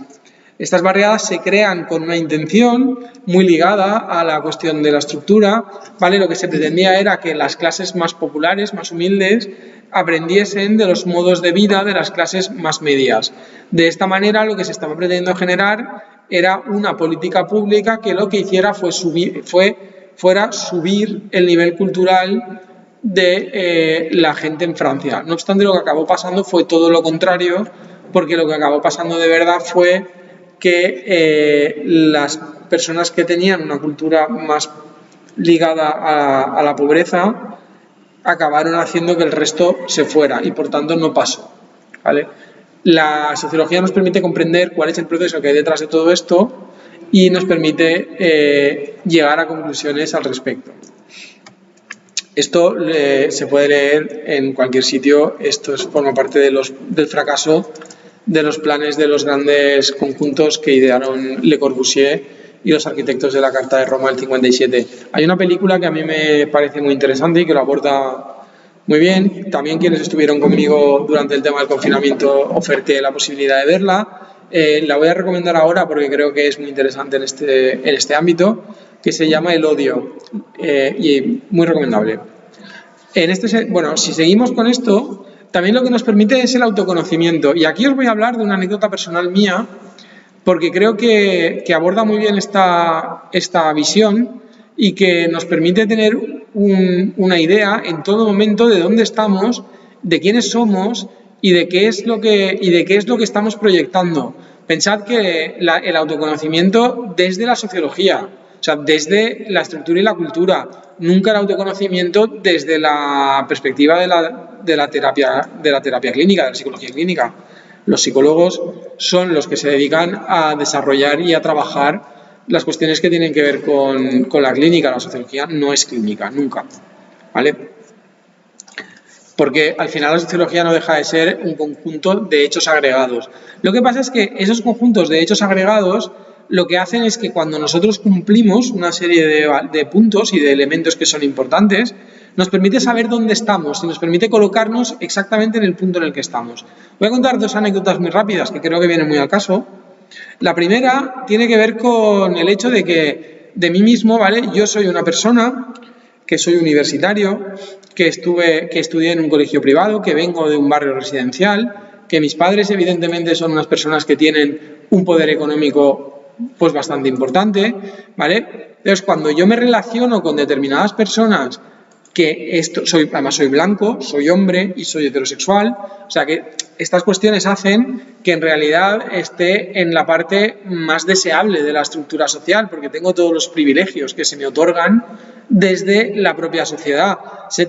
B: Estas barriadas se crean con una intención muy ligada a la cuestión de la estructura, ¿vale? Lo que se pretendía era que las clases más populares, más humildes, aprendiesen de los modos de vida de las clases más medias. De esta manera, lo que se estaba pretendiendo generar era una política pública que lo que hiciera fuera subir el nivel cultural de la gente en Francia. No obstante, lo que acabó pasando fue todo lo contrario, porque lo que acabó pasando de verdad fue que las personas que tenían una cultura más ligada a la pobreza acabaron haciendo que el resto se fuera y por tanto no pasó, ¿vale? La sociología nos permite comprender cuál es el proceso que hay detrás de todo esto y nos permite llegar a conclusiones al respecto. Esto se puede leer en cualquier sitio. Esto forma parte del fracaso de los planes de los grandes conjuntos que idearon Le Corbusier y los arquitectos de la Carta de Roma del 57. Hay una película que a mí me parece muy interesante y que lo aborda muy bien. También quienes estuvieron conmigo durante el tema del confinamiento oferté la posibilidad de verla. La voy a recomendar ahora porque creo que es muy interesante en este ámbito, que se llama El odio y muy recomendable. Bueno, si seguimos con esto, también lo que nos permite es el autoconocimiento. Y aquí os voy a hablar de una anécdota personal mía, porque creo que aborda muy bien esta visión y que nos permite tener una idea en todo momento de dónde estamos, de quiénes somos y de qué es lo que estamos proyectando. Pensad que el autoconocimiento desde la sociología, o sea, desde la estructura y la cultura, nunca el autoconocimiento desde la perspectiva de la terapia clínica, de la psicología clínica. Los psicólogos son los que se dedican a desarrollar y a trabajar las cuestiones que tienen que ver con la clínica. La sociología no es clínica, nunca, ¿vale? Porque al final la sociología no deja de ser un conjunto de hechos agregados. Lo que pasa es que esos conjuntos de hechos agregados lo que hacen es que cuando nosotros cumplimos una serie de puntos y de elementos que son importantes, nos permite saber dónde estamos y nos permite colocarnos exactamente en el punto en el que estamos. Voy a contar dos anécdotas muy rápidas que creo que vienen muy al caso. La primera tiene que ver con el hecho de que de mí mismo, ¿vale? Yo soy una persona que soy universitario, que estudié en un colegio privado, que vengo de un barrio residencial, que mis padres evidentemente son unas personas que tienen un poder económico pues bastante importante, ¿vale? Entonces, cuando yo me relaciono con determinadas personas que además soy blanco, soy hombre y soy heterosexual. O sea que estas cuestiones hacen que en realidad esté en la parte más deseable de la estructura social, porque tengo todos los privilegios que se me otorgan desde la propia sociedad.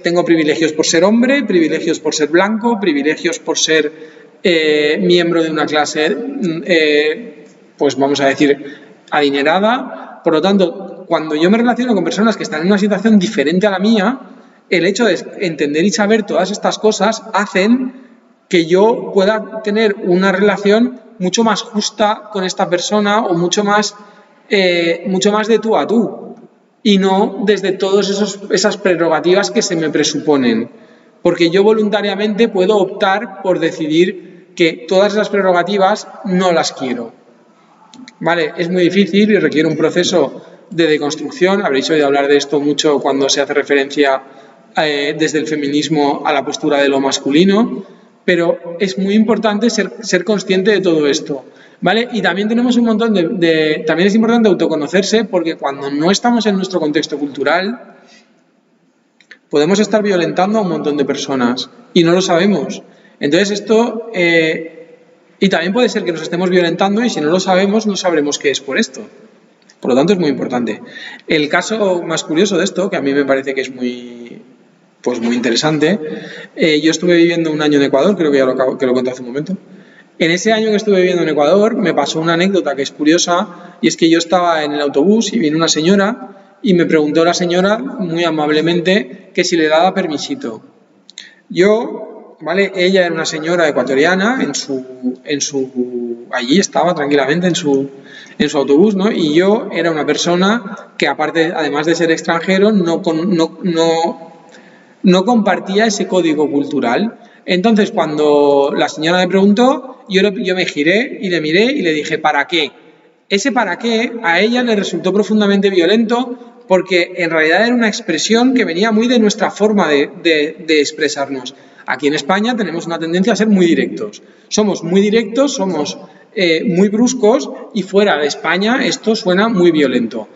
B: Tengo privilegios por ser hombre, privilegios por ser blanco, privilegios por ser miembro de una clase, pues vamos a decir, adinerada. Por lo tanto, cuando yo me relaciono con personas que están en una situación diferente a la mía, el hecho de entender y saber todas estas cosas hacen que yo pueda tener una relación mucho más justa con esta persona o mucho más de tú a tú y no desde todas esas prerrogativas que se me presuponen. Porque yo voluntariamente puedo optar por decidir que todas esas prerrogativas no las quiero. Vale, es muy difícil y requiere un proceso de deconstrucción. Habréis oído hablar de esto mucho cuando se hace referencia desde el feminismo a la postura de lo masculino, pero es muy importante ser consciente de todo esto, ¿vale? Y también tenemos un montón también es importante autoconocerse, porque cuando no estamos en nuestro contexto cultural podemos estar violentando a un montón de personas y no lo sabemos. Entonces esto y también puede ser que nos estemos violentando y si no lo sabemos no sabremos qué es por esto. Por lo tanto es muy importante. El caso más curioso de esto, que a mí me parece que es muy interesante, yo estuve viviendo un año en Ecuador, creo que ya lo conté hace un momento. En ese año que estuve viviendo en Ecuador me pasó una anécdota que es curiosa, y es que yo estaba en el autobús y vino una señora y me preguntó la señora muy amablemente que si le daba permisito. ¿Vale? Ella era una señora ecuatoriana, allí estaba tranquilamente en su autobús, ¿no? Y yo era una persona que además de ser extranjero, no compartía ese código cultural. Entonces, cuando la señora me preguntó, yo me giré y le miré y le dije, ¿para qué? Ese para qué a ella le resultó profundamente violento, porque en realidad era una expresión que venía muy de nuestra forma de expresarnos. Aquí en España tenemos una tendencia a ser muy directos. Somos muy directos, somos muy bruscos, y fuera de España esto suena muy violento.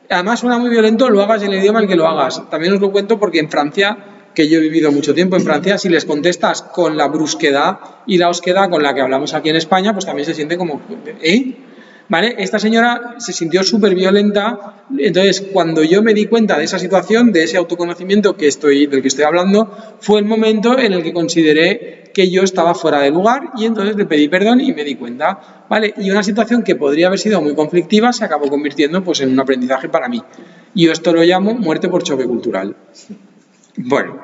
B: Además suena muy violento, lo hagas en el idioma en que lo hagas. También os lo cuento porque en Francia, que yo he vivido mucho tiempo en Francia, si les contestas con la brusquedad y la osquedad con la que hablamos aquí en España, pues también se siente como ¿vale? Esta señora se sintió súper violenta. Entonces, cuando yo me di cuenta de esa situación, de ese autoconocimiento del que estoy hablando, fue el momento en el que consideré que yo estaba fuera de lugar y entonces le pedí perdón y me di cuenta, ¿vale? Y una situación que podría haber sido muy conflictiva se acabó convirtiendo pues en un aprendizaje para mí. Y yo esto lo llamo muerte por choque cultural. Bueno,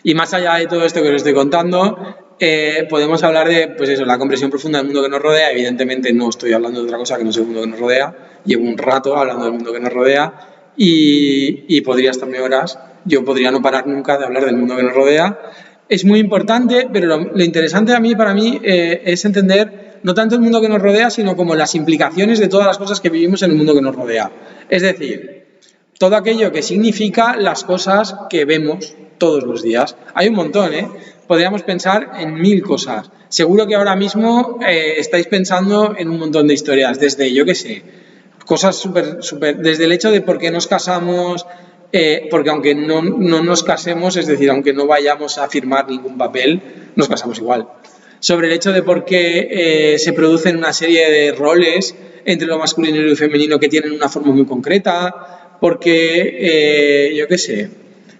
B: y más allá de todo esto que os estoy contando, podemos hablar de, pues eso, la comprensión profunda del mundo que nos rodea. Evidentemente no estoy hablando de otra cosa que no sea el mundo que nos rodea. Llevo un rato hablando del mundo que nos rodea y podría estarme horas. Yo podría no parar nunca de hablar del mundo que nos rodea. Es muy importante, pero lo interesante para mí es entender no tanto el mundo que nos rodea, sino como las implicaciones de todas las cosas que vivimos en el mundo que nos rodea. Es decir, todo aquello que significa las cosas que vemos todos los días. Hay un montón, Podríamos pensar en 1000 cosas. Seguro que ahora mismo estáis pensando en un montón de historias, desde, yo qué sé, cosas súper, desde el hecho de por qué nos casamos, porque aunque no nos casemos, es decir, aunque no vayamos a firmar ningún papel, nos casamos igual. Sobre el hecho de por qué se producen una serie de roles entre lo masculino y lo femenino que tienen una forma muy concreta, porque, yo qué sé,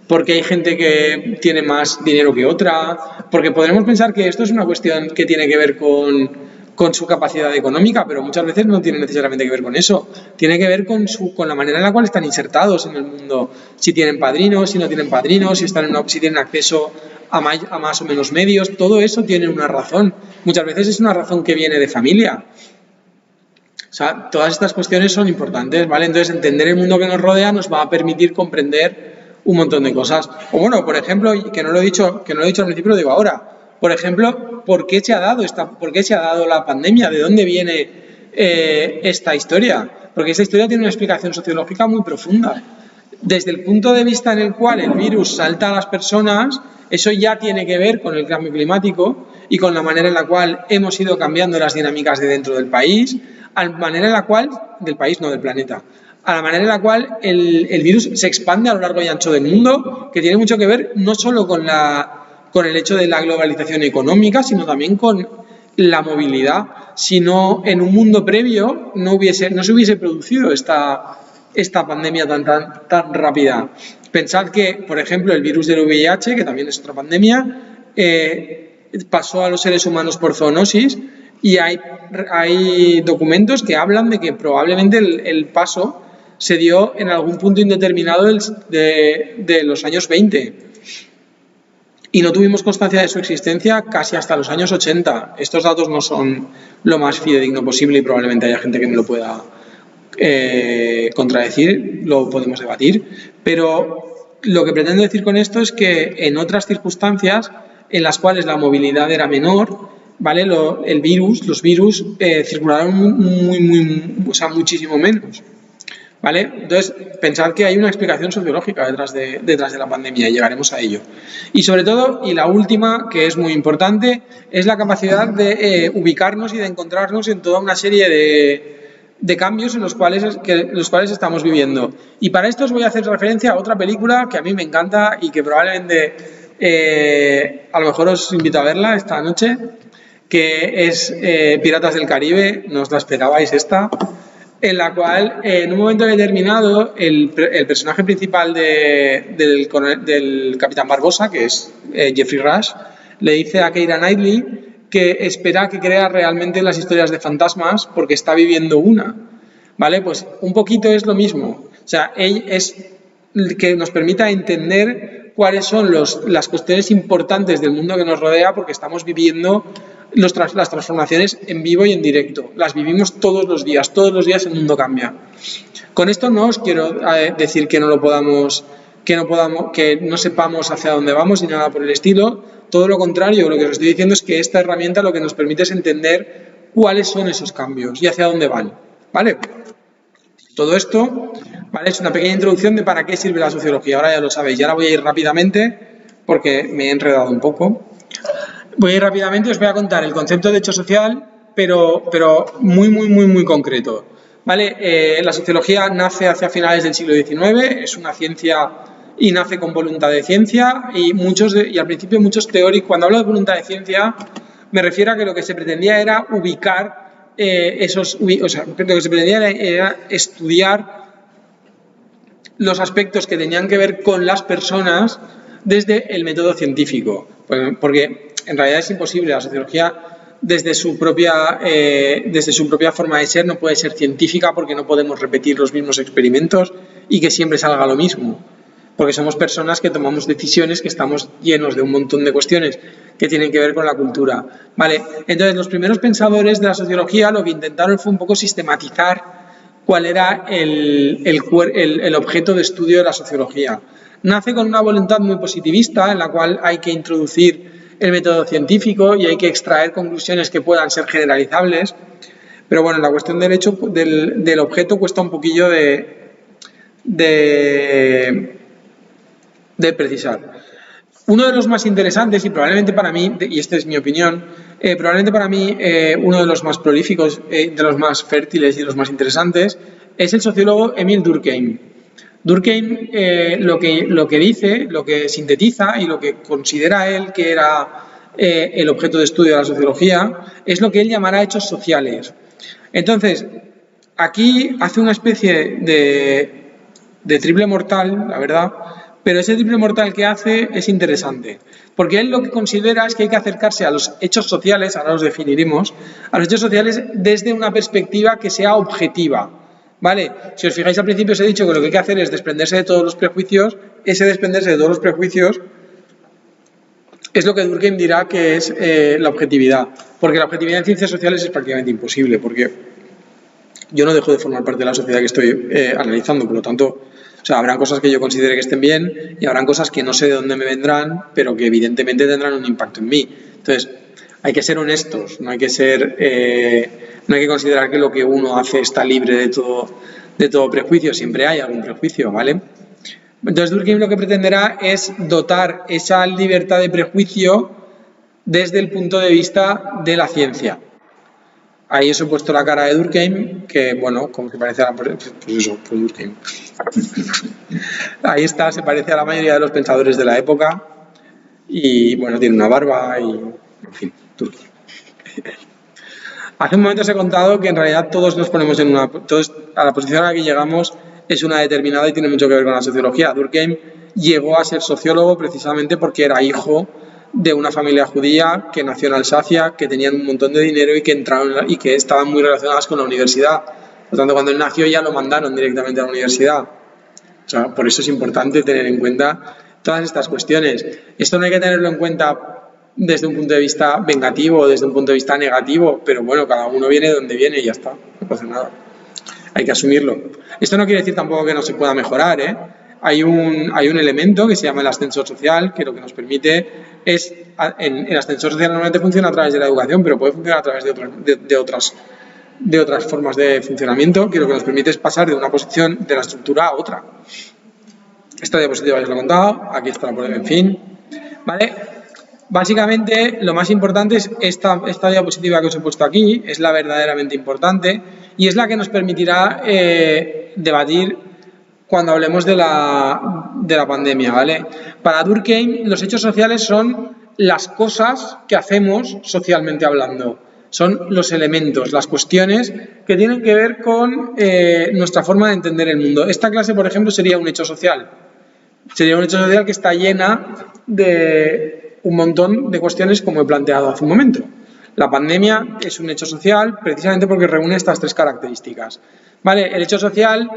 B: porque hay gente que tiene más dinero que otra, porque podremos pensar que esto es una cuestión que tiene que ver con su capacidad económica, pero muchas veces no tiene necesariamente que ver con eso. Tiene que ver con la manera en la cual están insertados en el mundo. Si tienen padrinos, si no tienen padrinos, si tienen acceso a más o menos medios. Todo eso tiene una razón. Muchas veces es una razón que viene de familia. O sea, todas estas cuestiones son importantes, ¿vale? Entonces, entender el mundo que nos rodea nos va a permitir comprender un montón de cosas. O bueno, por ejemplo, que no lo he dicho al principio, lo digo ahora. Por ejemplo, ¿por qué se ha dado la pandemia? ¿De dónde viene esta historia? Porque esta historia tiene una explicación sociológica muy profunda. Desde el punto de vista en el cual el virus salta a las personas, eso ya tiene que ver con el cambio climático y con la manera en la cual hemos ido cambiando las dinámicas de dentro del país, del planeta, a la manera en la cual el virus se expande a lo largo y ancho del mundo, que tiene mucho que ver no solo con el hecho de la globalización económica, sino también con la movilidad. Si no, en un mundo previo no se hubiese producido esta pandemia tan rápida. Pensad que, por ejemplo, el virus del VIH, que también es otra pandemia, pasó a los seres humanos por zoonosis, y hay documentos que hablan de que probablemente el paso se dio en algún punto indeterminado de los años 20 y no tuvimos constancia de su existencia casi hasta los años 80. Estos datos no son lo más fidedigno posible y probablemente haya gente que me lo pueda contradecir, lo podemos debatir, pero lo que pretendo decir con esto es que en otras circunstancias en las cuales la movilidad era menor, ¿vale? Los virus circularon muchísimo menos, ¿vale? Entonces, pensad que hay una explicación sociológica detrás de la pandemia y llegaremos a ello. Y sobre todo, y la última, que es muy importante, es la capacidad de ubicarnos y de encontrarnos en toda una serie de cambios en los cuales estamos viviendo. Y para esto os voy a hacer referencia a otra película que a mí me encanta y que probablemente a lo mejor os invito a verla esta noche, que es Piratas del Caribe, no os la esperabais esta, en la cual en un momento determinado el personaje principal del Capitán Barbosa, que es Jeffrey Rush, le dice a Keira Knightley que espera que crea realmente las historias de fantasmas porque está viviendo una, ¿vale? Pues un poquito es lo mismo, o sea, es que nos permita entender cuáles son las cuestiones importantes del mundo que nos rodea porque estamos viviendo las transformaciones en vivo y en directo. Las vivimos todos los días el mundo cambia. Con esto no os quiero decir que no sepamos hacia dónde vamos ni nada por el estilo. Todo lo contrario, lo que os estoy diciendo es que esta herramienta lo que nos permite es entender cuáles son esos cambios y hacia dónde van, ¿vale? Todo esto, ¿vale? Es una pequeña introducción de para qué sirve la sociología. Ahora ya lo sabéis. Y ahora voy a ir rápidamente porque me he enredado un poco. Voy a ir rápidamente, os voy a contar el concepto de hecho social, pero muy concreto, ¿vale? La sociología nace hacia finales del siglo XIX, es una ciencia y nace con voluntad de ciencia y al principio muchos teóricos, cuando hablo de voluntad de ciencia, me refiero a que lo que se pretendía era ubicar lo que se pretendía era estudiar los aspectos que tenían que ver con las personas desde el método científico, porque en realidad es imposible. La sociología desde su propia forma de ser no puede ser científica porque no podemos repetir los mismos experimentos y que siempre salga lo mismo, porque somos personas que tomamos decisiones, que estamos llenos de un montón de cuestiones que tienen que ver con la cultura, ¿vale? Entonces los primeros pensadores de la sociología lo que intentaron fue un poco sistematizar cuál era el objeto de estudio de la sociología. Nace con una voluntad muy positivista en la cual hay que introducir el método científico y hay que extraer conclusiones que puedan ser generalizables, pero bueno, la cuestión del objeto cuesta un poquillo de precisar. Uno de los más interesantes y probablemente para mí, y esta es mi opinión, probablemente para mí uno de los más prolíficos, de los más fértiles y de los más interesantes es el sociólogo Émile Durkheim. Durkheim lo que dice, lo que sintetiza y lo que considera él que era el objeto de estudio de la sociología es lo que él llamará hechos sociales. Entonces, aquí hace una especie de triple mortal, la verdad, pero ese triple mortal que hace es interesante, porque él lo que considera es que hay que acercarse a los hechos sociales, ahora los definiremos, a los hechos sociales desde una perspectiva que sea objetiva. ¿Vale? Si os fijáis al principio os he dicho que lo que hay que hacer es desprenderse de todos los prejuicios. Ese desprenderse de todos los prejuicios es lo que Durkheim dirá que es la objetividad, porque la objetividad en ciencias sociales es prácticamente imposible, porque yo no dejo de formar parte de la sociedad que estoy analizando, por lo tanto, o sea, habrán cosas que yo considere que estén bien y habrán cosas que no sé de dónde me vendrán, pero que evidentemente tendrán un impacto en mí. Entonces, hay que ser honestos, no hay que considerar que lo que uno hace está libre de todo prejuicio, siempre hay algún prejuicio, ¿vale? Entonces Durkheim lo que pretenderá es dotar esa libertad de prejuicio desde el punto de vista de la ciencia. Ahí os he puesto la cara de Durkheim, que bueno, como se parece a la... Pues eso, pues Durkheim. Ahí está, se parece a la mayoría de los pensadores de la época y bueno, tiene una barba y... En fin, Durkheim. Hace un momento os he contado que en realidad todos nos ponemos en una... Todos, a la posición a la que llegamos es una determinada y tiene mucho que ver con la sociología. Durkheim llegó a ser sociólogo precisamente porque era hijo de una familia judía que nació en Alsacia, que tenían un montón de dinero y que entraron y que estaban muy relacionadas con la universidad. Por lo tanto, cuando él nació ya lo mandaron directamente a la universidad. O sea, por eso es importante tener en cuenta todas estas cuestiones. Esto no hay que tenerlo en cuenta desde un punto de vista vengativo o desde un punto de vista negativo, pero bueno, cada uno viene de donde viene y ya está, no pasa nada. Hay que asumirlo. Esto no quiere decir tampoco que no se pueda mejorar, ¿eh? Hay un elemento que se llama el ascensor social, que lo que nos permite es, el ascensor social normalmente funciona a través de la educación, pero puede funcionar a través de otras formas de funcionamiento, que lo que nos permite es pasar de una posición de la estructura a otra. Esta diapositiva ya os lo he contado, aquí está la en fin, ¿vale? Básicamente, lo más importante es esta diapositiva que os he puesto aquí, es la verdaderamente importante y es la que nos permitirá debatir cuando hablemos de la pandemia, ¿vale? Para Durkheim, los hechos sociales son las cosas que hacemos socialmente hablando. Son los elementos, las cuestiones que tienen que ver con nuestra forma de entender el mundo. Esta clase, por ejemplo, sería un hecho social. Sería un hecho social que está llena de un montón de cuestiones como he planteado hace un momento. La pandemia es un hecho social precisamente porque reúne estas tres características. ¿Vale? El hecho social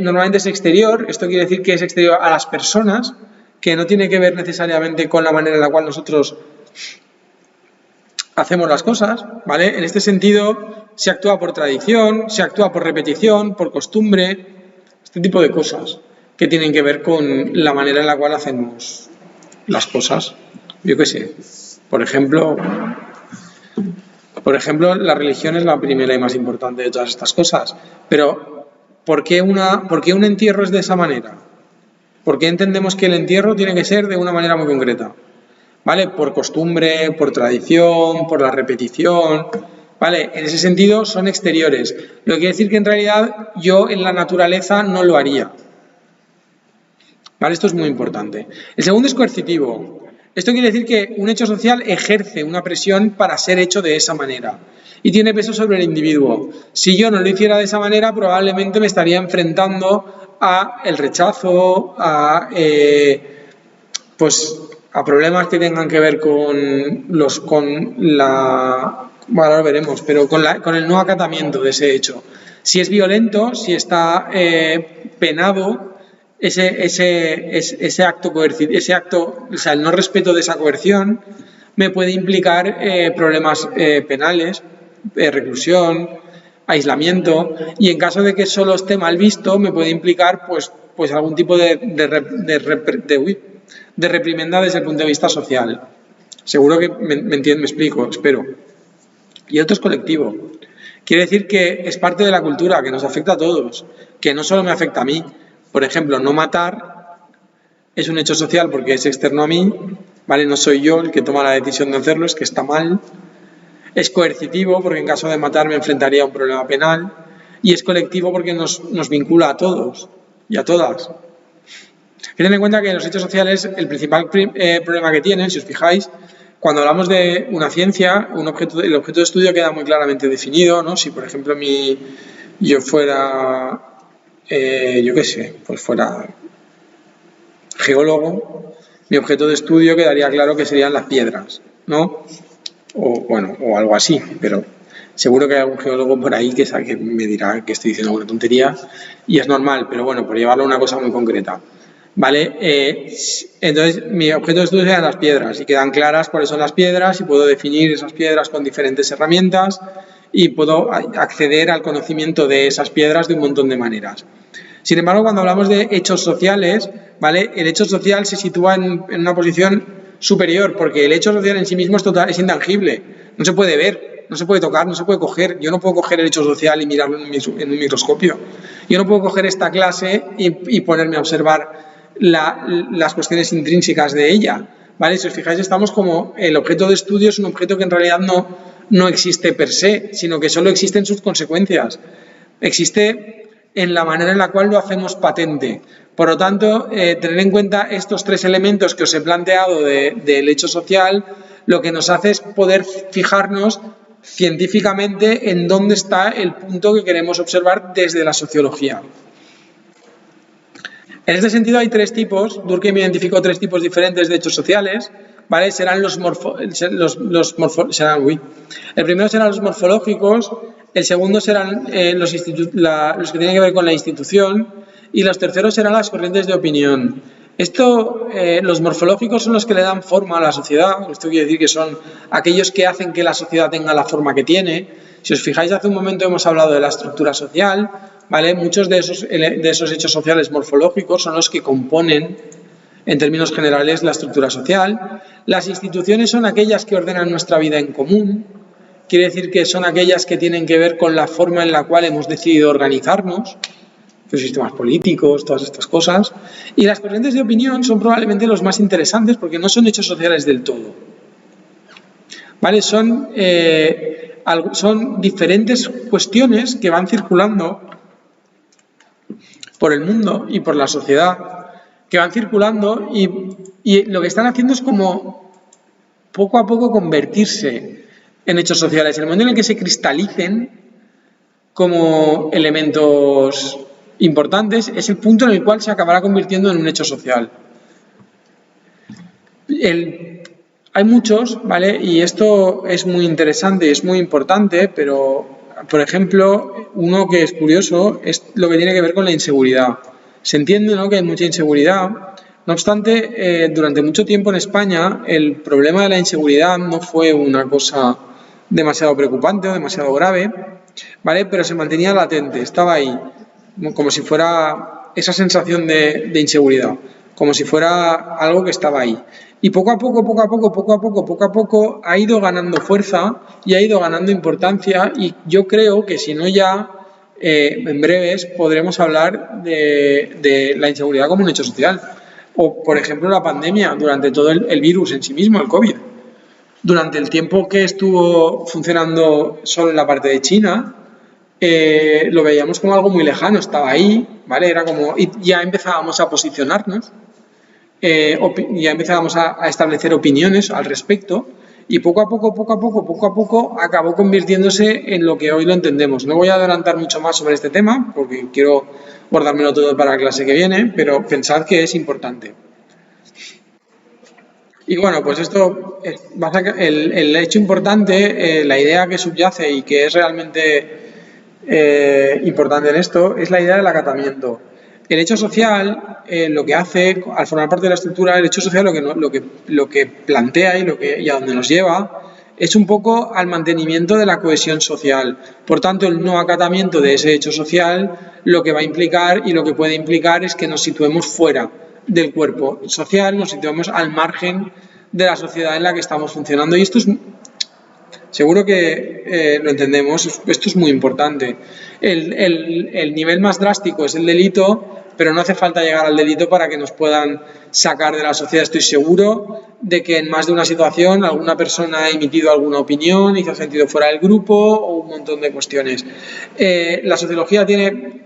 B: normalmente es exterior, esto quiere decir que es exterior a las personas, que no tiene que ver necesariamente con la manera en la cual nosotros hacemos las cosas, ¿vale? En este sentido se actúa por tradición, se actúa por repetición, por costumbre, este tipo de cosas que tienen que ver con la manera en la cual hacemos las cosas. Yo qué sé, por ejemplo, la religión es la primera y más importante de todas estas cosas, pero ¿por qué un entierro es de esa manera? ¿Por qué entendemos que el entierro tiene que ser de una manera muy concreta? ¿Vale? Por costumbre, por tradición, por la repetición, ¿vale? En ese sentido son exteriores. Lo que quiere decir que en realidad yo en la naturaleza no lo haría. ¿Vale? Esto es muy importante. El segundo es coercitivo. Esto quiere decir que un hecho social ejerce una presión para ser hecho de esa manera y tiene peso sobre el individuo. Si yo no lo hiciera de esa manera, probablemente me estaría enfrentando a el rechazo, a problemas que tengan que ver ahora lo veremos, pero con el no acatamiento de ese hecho. Si es violento, si está penado, ese acto coercitivo, o sea, el no respeto de esa coerción me puede implicar problemas penales, reclusión, aislamiento, y en caso de que solo esté mal visto me puede implicar pues algún tipo de reprimenda desde el punto de vista social. Seguro que me explico, espero. Y otro es colectivo. Quiere decir que es parte de la cultura, que nos afecta a todos, que no solo me afecta a mí. Por ejemplo, no matar es un hecho social porque es externo a mí, ¿vale? No soy yo el que toma la decisión de hacerlo, es que está mal. Es coercitivo porque en caso de matar me enfrentaría a un problema penal. Y es colectivo porque nos vincula a todos y a todas. Tened en cuenta que los hechos sociales, el principal problema que tienen, si os fijáis, cuando hablamos de una ciencia, el objeto de estudio queda muy claramente definido, ¿no? Si, por ejemplo, yo fuera... fuera geólogo, mi objeto de estudio quedaría claro que serían las piedras, ¿no? O algo así, pero seguro que hay algún geólogo por ahí que me dirá que estoy diciendo alguna tontería y es normal, pero bueno, por llevarlo a una cosa muy concreta, ¿vale? Entonces, mi objeto de estudio serían las piedras y quedan claras cuáles son las piedras y puedo definir esas piedras con diferentes herramientas y puedo acceder al conocimiento de esas piedras de un montón de maneras. Sin embargo, cuando hablamos de hechos sociales, ¿vale? El hecho social se sitúa en una posición superior, porque el hecho social en sí mismo es intangible, no se puede ver, no se puede tocar, no se puede coger. Yo no puedo coger el hecho social y mirarlo en un microscopio. Yo no puedo coger esta clase y ponerme a observar las cuestiones intrínsecas de ella, ¿vale? Si os fijáis, estamos como el objeto de estudio es un objeto que en realidad no existe per se, sino que solo existen sus consecuencias. Existe en la manera en la cual lo hacemos patente. Por lo tanto, tener en cuenta estos tres elementos que os he planteado del hecho social, lo que nos hace es poder fijarnos científicamente en dónde está el punto que queremos observar desde la sociología. En este sentido hay tres tipos. Durkheim identificó tres tipos diferentes de hechos sociales, ¿vale? El primero serán los morfológicos, el segundo serán los que tienen que ver con la institución y los terceros serán las corrientes de opinión. Los morfológicos son los que le dan forma a la sociedad. Esto quiere decir que son aquellos que hacen que la sociedad tenga la forma que tiene. Si os fijáis, hace un momento hemos hablado de la estructura social, ¿vale? Muchos de esos hechos sociales morfológicos son los que componen, en términos generales, la estructura social. Las instituciones son aquellas que ordenan nuestra vida en común. Quiere decir que son aquellas que tienen que ver con la forma en la cual hemos decidido organizarnos, los sistemas políticos, todas estas cosas. Y las corrientes de opinión son probablemente los más interesantes porque no son hechos sociales del todo, ¿vale? Son diferentes cuestiones que van circulando por el mundo y por la sociedad, que van circulando y lo que están haciendo es como poco a poco convertirse en hechos sociales. En el momento en el que se cristalicen como elementos importantes, es el punto en el cual se acabará convirtiendo en un hecho social. Hay muchos, ¿vale? Y esto es muy interesante y es muy importante, pero, por ejemplo, uno que es curioso es lo que tiene que ver con la inseguridad. Se entiende, ¿no?, que hay mucha inseguridad. No obstante, durante mucho tiempo en España el problema de la inseguridad no fue una cosa demasiado preocupante o demasiado grave, ¿vale? Pero se mantenía latente, estaba ahí, como si fuera esa sensación de inseguridad, como si fuera algo que estaba ahí. Y poco a poco ha ido ganando fuerza y ha ido ganando importancia, y yo creo que si no ya, en breves podremos hablar de la inseguridad como un hecho social. O, por ejemplo, la pandemia, durante todo el virus en sí mismo, el COVID. Durante el tiempo que estuvo funcionando solo en la parte de China, lo veíamos como algo muy lejano, estaba ahí, ¿vale? Era como, y ya empezábamos a posicionarnos, ya empezábamos a establecer opiniones al respecto, y poco a poco acabó convirtiéndose en lo que hoy lo entendemos. No voy a adelantar mucho más sobre este tema porque quiero guardármelo todo para la clase que viene, pero pensad que es importante. Y bueno, pues esto, el hecho importante, la idea que subyace y que es realmente importante en esto, es la idea del acatamiento. El hecho social, lo que hace, al formar parte de la estructura, el hecho social lo que plantea y a donde nos lleva es un poco al mantenimiento de la cohesión social. Por tanto, el no acatamiento de ese hecho social lo que va a implicar y lo que puede implicar es que nos situemos fuera del cuerpo social, nos situemos al margen de la sociedad en la que estamos funcionando. Y esto es, seguro que lo entendemos, esto es muy importante. El nivel más drástico es el delito, pero no hace falta llegar al delito para que nos puedan sacar de la sociedad. Estoy seguro de que en más de una situación alguna persona ha emitido alguna opinión y se ha sentido fuera del grupo o un montón de cuestiones. La sociología tiene...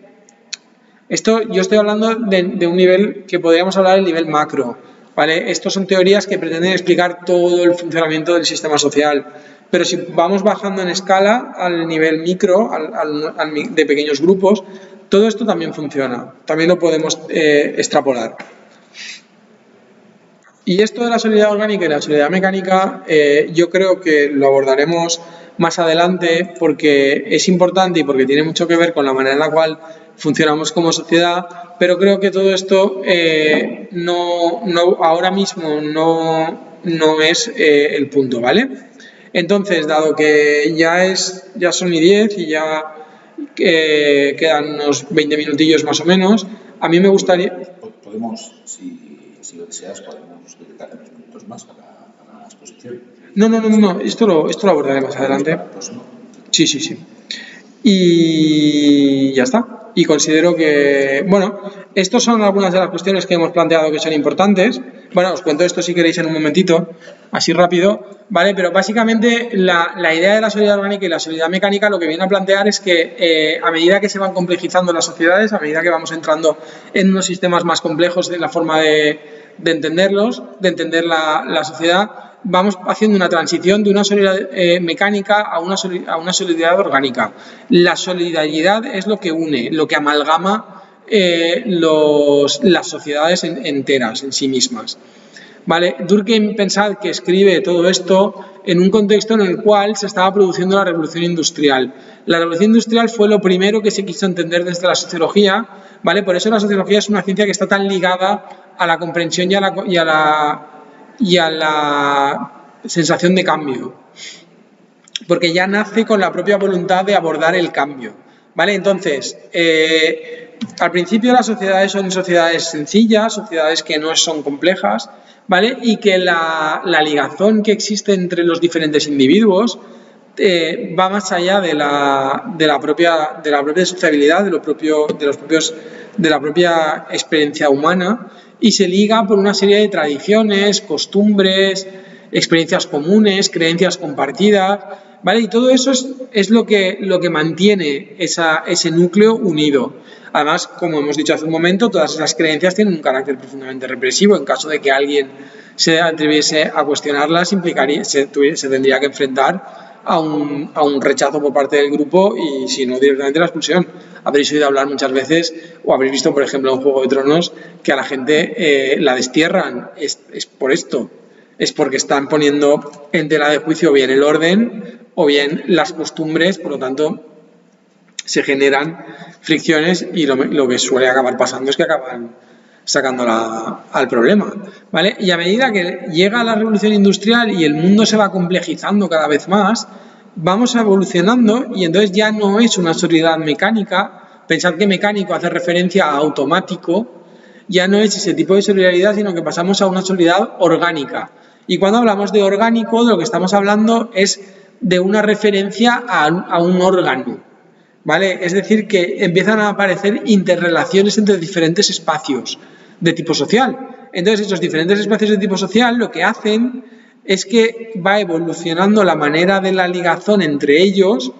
B: yo estoy hablando de un nivel que podríamos hablar del nivel macro, ¿vale? Estos son teorías que pretenden explicar todo el funcionamiento del sistema social. Pero si vamos bajando en escala al nivel micro, de pequeños grupos, todo esto también funciona, también lo podemos extrapolar. Y esto de la solidaridad orgánica y la solidaridad mecánica, yo creo que lo abordaremos más adelante porque es importante y porque tiene mucho que ver con la manera en la cual funcionamos como sociedad, pero creo que todo esto ahora mismo no es el punto, ¿vale? Entonces, dado que ya son y 10 y ya quedan unos 20 minutillos más o menos, a mí me gustaría...
C: Podemos, si lo deseas, podemos dedicar unos minutos más para la exposición.
B: No, esto lo abordaré más adelante. Sí. Y ya está. Y considero que, bueno, estas son algunas de las cuestiones que hemos planteado que son importantes. Bueno, os cuento esto si queréis en un momentito, así rápido, ¿vale? Pero básicamente la idea de la solidaridad orgánica y la solidaridad mecánica lo que viene a plantear es que a medida que se van complejizando las sociedades, a medida que vamos entrando en unos sistemas más complejos de la forma de entenderlos, de entender la sociedad, vamos haciendo una transición de una solidaridad mecánica a una solidaridad orgánica. La solidaridad es lo que une, lo que amalgama las sociedades enteras en sí mismas. ¿Vale? Durkheim, pensad que escribe todo esto en un contexto en el cual se estaba produciendo la revolución industrial. La revolución industrial fue lo primero que se quiso entender desde la sociología, ¿vale? Por eso la sociología es una ciencia que está tan ligada a la comprensión y a la sensación de cambio, porque ya nace con la propia voluntad de abordar el cambio, ¿vale? Entonces, al principio las sociedades son sociedades sencillas, sociedades que no son complejas, ¿vale? Y que la ligazón que existe entre los diferentes individuos va más allá de la propia sociabilidad, de la propia experiencia humana, y se liga por una serie de tradiciones, costumbres, experiencias comunes, creencias compartidas, ¿vale? Y todo eso es lo que mantiene ese núcleo unido. Además, como hemos dicho hace un momento, todas esas creencias tienen un carácter profundamente represivo. En caso de que alguien se atreviese a cuestionarlas, se tendría que enfrentar a un rechazo por parte del grupo y, si no, directamente la expulsión. Habréis oído hablar muchas veces, o habréis visto, por ejemplo, en Juego de Tronos, que a la gente la destierran. Es por esto. Es porque están poniendo en tela de juicio bien el orden o bien las costumbres, por lo tanto se generan fricciones y lo que suele acabar pasando es que acaban sacándola al problema, ¿vale? Y a medida que llega la revolución industrial y el mundo se va complejizando cada vez más, vamos evolucionando y entonces ya no es una solidaridad mecánica. Pensad que mecánico hace referencia a automático, ya no es ese tipo de solidaridad, sino que pasamos a una solidaridad orgánica. Y cuando hablamos de orgánico, de lo que estamos hablando es de una referencia a un órgano, ¿vale? Es decir, que empiezan a aparecer interrelaciones entre diferentes espacios de tipo social. Entonces, esos diferentes espacios de tipo social lo que hacen es que va evolucionando la manera de la ligazón entre ellos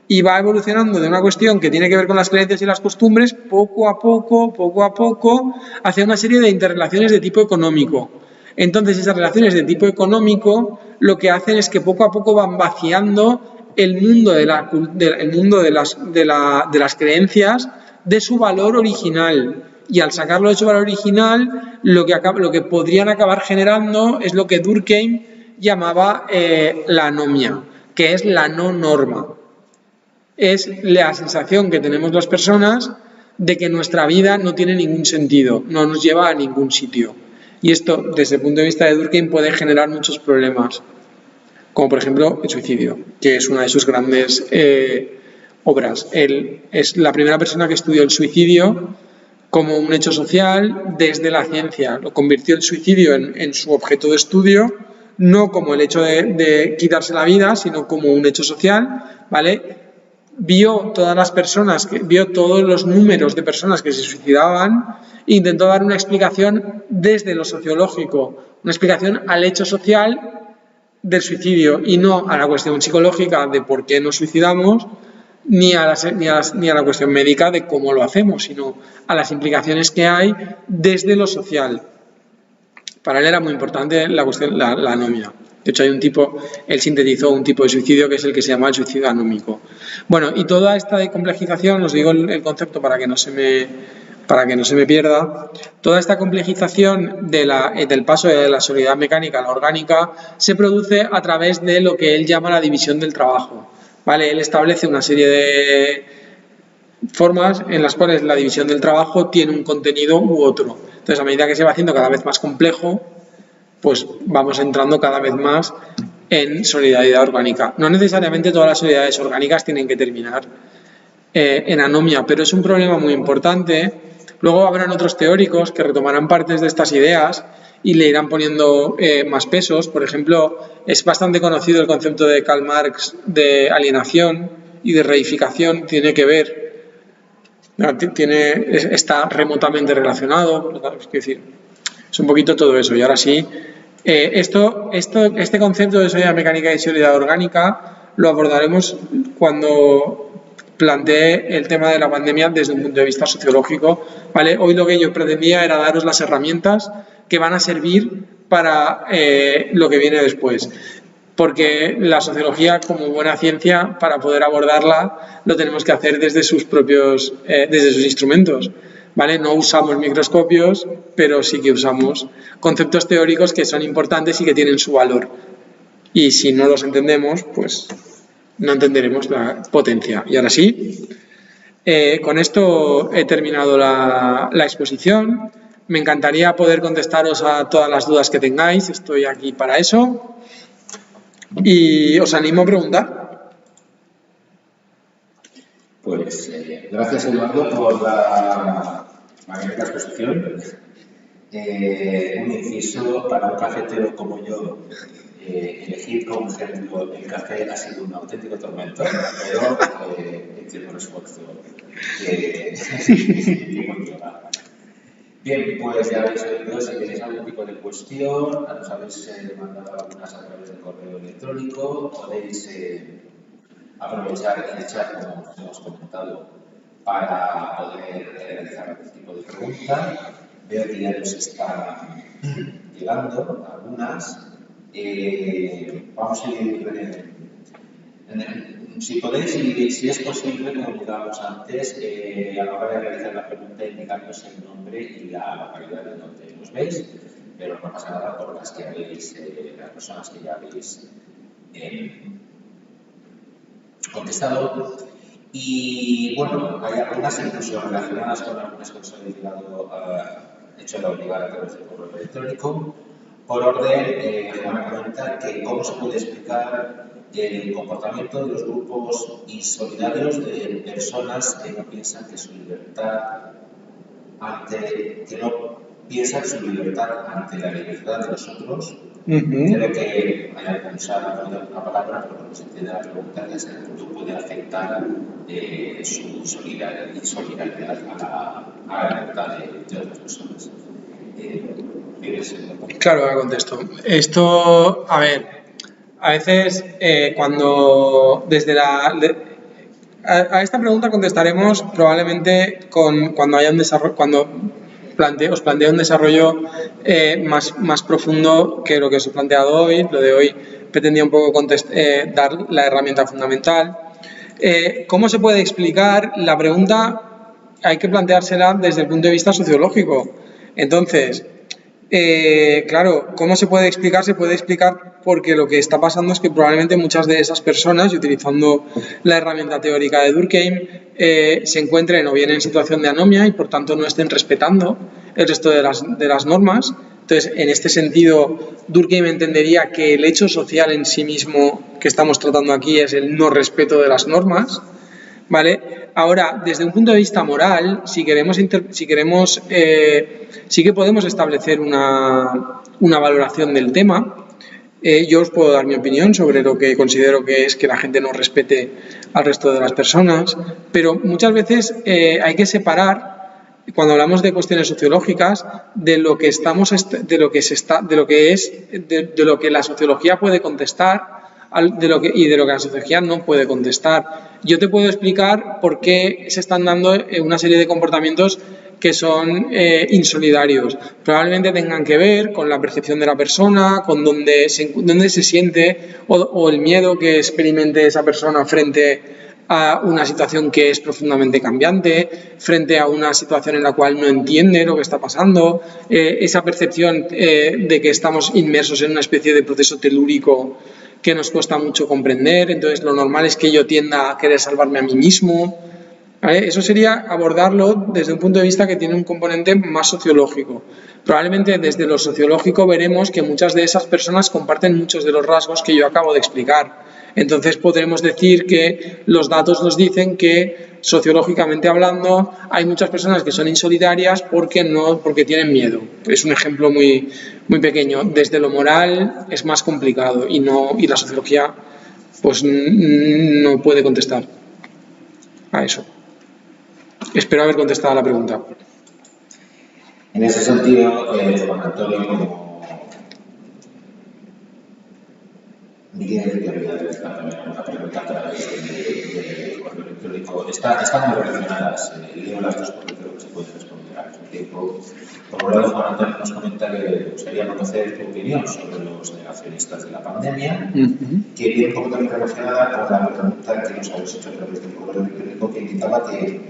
B: y va evolucionando de una cuestión que tiene que ver con las creencias y las costumbres poco a poco, hacia una serie de interrelaciones de tipo económico. Entonces, esas relaciones de tipo económico lo que hacen es que poco a poco van vaciando el mundo de las creencias de su valor original. Y al sacarlo de su valor original, lo que podrían acabar generando es lo que Durkheim llamaba la anomia, que es la no norma. Es la sensación que tenemos las personas de que nuestra vida no tiene ningún sentido, no nos lleva a ningún sitio. Y esto, desde el punto de vista de Durkheim, puede generar muchos problemas, como por ejemplo el suicidio, que es una de sus grandes obras. Él es la primera persona que estudió el suicidio como un hecho social desde la ciencia. Lo convirtió el suicidio en su objeto de estudio, no como el hecho de quitarse la vida, sino como un hecho social, ¿vale? Vio todos los números de personas que se suicidaban e intentó dar una explicación desde lo sociológico, una explicación al hecho social del suicidio y no a la cuestión psicológica de por qué nos suicidamos, ni a la cuestión médica de cómo lo hacemos, sino a las implicaciones que hay desde lo social. Para él era muy importante la anomia. De hecho, él sintetizó un tipo de suicidio que es el que se llama el suicidio anómico. Bueno, y toda esta complejización, os digo el concepto para que no se me pierda, toda esta complejización del paso de la solidaridad mecánica a la orgánica se produce a través de lo que él llama la división del trabajo, ¿vale? Él establece una serie de formas en las cuales la división del trabajo tiene un contenido u otro. Entonces, a medida que se va haciendo cada vez más complejo, pues vamos entrando cada vez más en solidaridad orgánica. No necesariamente todas las solidaridades orgánicas tienen que terminar en anomia, pero es un problema muy importante. Luego habrán otros teóricos que retomarán partes de estas ideas y le irán poniendo más pesos. Por ejemplo, es bastante conocido el concepto de Karl Marx de alienación y de reificación. Tiene que ver, está remotamente relacionado. Es decir, Es un poquito todo eso. Y ahora sí, este concepto de solidaridad mecánica y solidaridad orgánica lo abordaremos cuando plantee el tema de la pandemia desde un punto de vista sociológico, ¿vale? Hoy lo que yo pretendía era daros las herramientas que van a servir para lo que viene después. Porque la sociología, como buena ciencia, para poder abordarla, lo tenemos que hacer desde sus propios, desde sus instrumentos, ¿vale? No usamos microscopios, pero sí que usamos conceptos teóricos que son importantes y que tienen su valor. Y si no los entendemos, pues no entenderemos la potencia. Y ahora sí, con esto he terminado la exposición. Me encantaría poder contestaros a todas las dudas que tengáis. Estoy aquí para eso. Y os animo a preguntar.
C: Pues gracias, Eduardo, por la magnífica exposición. Un inciso para un cafetero como yo. Elegir como ejemplo el café ha sido un auténtico tormento, pero entiendo el esfuerzo que conlleva. Bien, pues ya habéis oído, si tenéis algún tipo de cuestión, nos habéis mandado algunas a través del correo electrónico, podéis aprovechar el chat, como os hemos comentado, para poder realizar algún tipo de pregunta. Veo que ya nos están llegando algunas. Vamos a ir, si podéis y si es posible, como indicábamos antes, a la hora de realizar la pregunta, indicarnos el nombre y la localidad de donde nos veis, pero no pasa nada por las que habéis, las personas que ya habéis contestado. Y bueno, hay algunas incluso relacionadas con algunas que os habéis hecho la obligada a través del correo electrónico. Por orden, Juana comenta que cómo se puede explicar el comportamiento de los grupos insolidarios de personas que no piensan que su libertad ante la libertad de los otros. Creo que hay que usar una palabra, pero no se entiende la pregunta, que es que el grupo puede afectar su solidaridad a la libertad de otras personas.
B: Claro, ahora contesto. Esto, a ver, a veces cuando desde a esta pregunta contestaremos probablemente cuando haya un desarrollo, cuando os planteo un desarrollo más profundo que lo que os he planteado hoy. Lo de hoy pretendía un poco dar la herramienta fundamental. ¿Cómo se puede explicar? La pregunta hay que planteársela desde el punto de vista sociológico. Entonces, claro, ¿cómo se puede explicar? Se puede explicar porque lo que está pasando es que probablemente muchas de esas personas, y utilizando la herramienta teórica de Durkheim, se encuentren o bien en situación de anomia y por tanto no estén respetando el resto de las normas. Entonces, en este sentido, Durkheim entendería que el hecho social en sí mismo que estamos tratando aquí es el no respeto de las normas, ¿vale? Ahora, desde un punto de vista moral, sí que podemos establecer una valoración del tema. Yo os puedo dar mi opinión sobre lo que considero que es que la gente no respete al resto de las personas, pero muchas veces hay que separar, cuando hablamos de cuestiones sociológicas, de lo que la sociología puede contestar y de lo que la sociología no puede contestar. Yo te puedo explicar por qué se están dando una serie de comportamientos que son insolidarios. Probablemente tengan que ver con la percepción de la persona, con dónde se siente o el miedo que experimente esa persona frente a una situación que es profundamente cambiante, frente a una situación en la cual no entiende lo que está pasando, esa percepción de que estamos inmersos en una especie de proceso telúrico que nos cuesta mucho comprender. Entonces lo normal es que yo tienda a querer salvarme a mí mismo, ¿vale? Eso sería abordarlo desde un punto de vista que tiene un componente más sociológico. Probablemente desde lo sociológico veremos que muchas de esas personas comparten muchos de los rasgos que yo acabo de explicar. Entonces podremos decir que los datos nos dicen que sociológicamente hablando hay muchas personas que son insolidarias porque tienen miedo. Es un ejemplo muy pequeño. Desde lo moral es más complicado y la sociología pues no puede contestar a eso. Espero haber contestado a la pregunta.
C: En ese sentido, Juan Antonio, como Miguel, que había realizado también una pregunta a través de correo electrónico, están muy relacionadas. Leo las dos porque creo que se puede responder al mismo tiempo. Por un lado, Juan Antonio nos comenta que le gustaría conocer tu opinión sobre los negacionistas de la pandemia, que viene un poco también relacionada con la pregunta que nos habéis hecho a través del correo electrónico, que indicaba que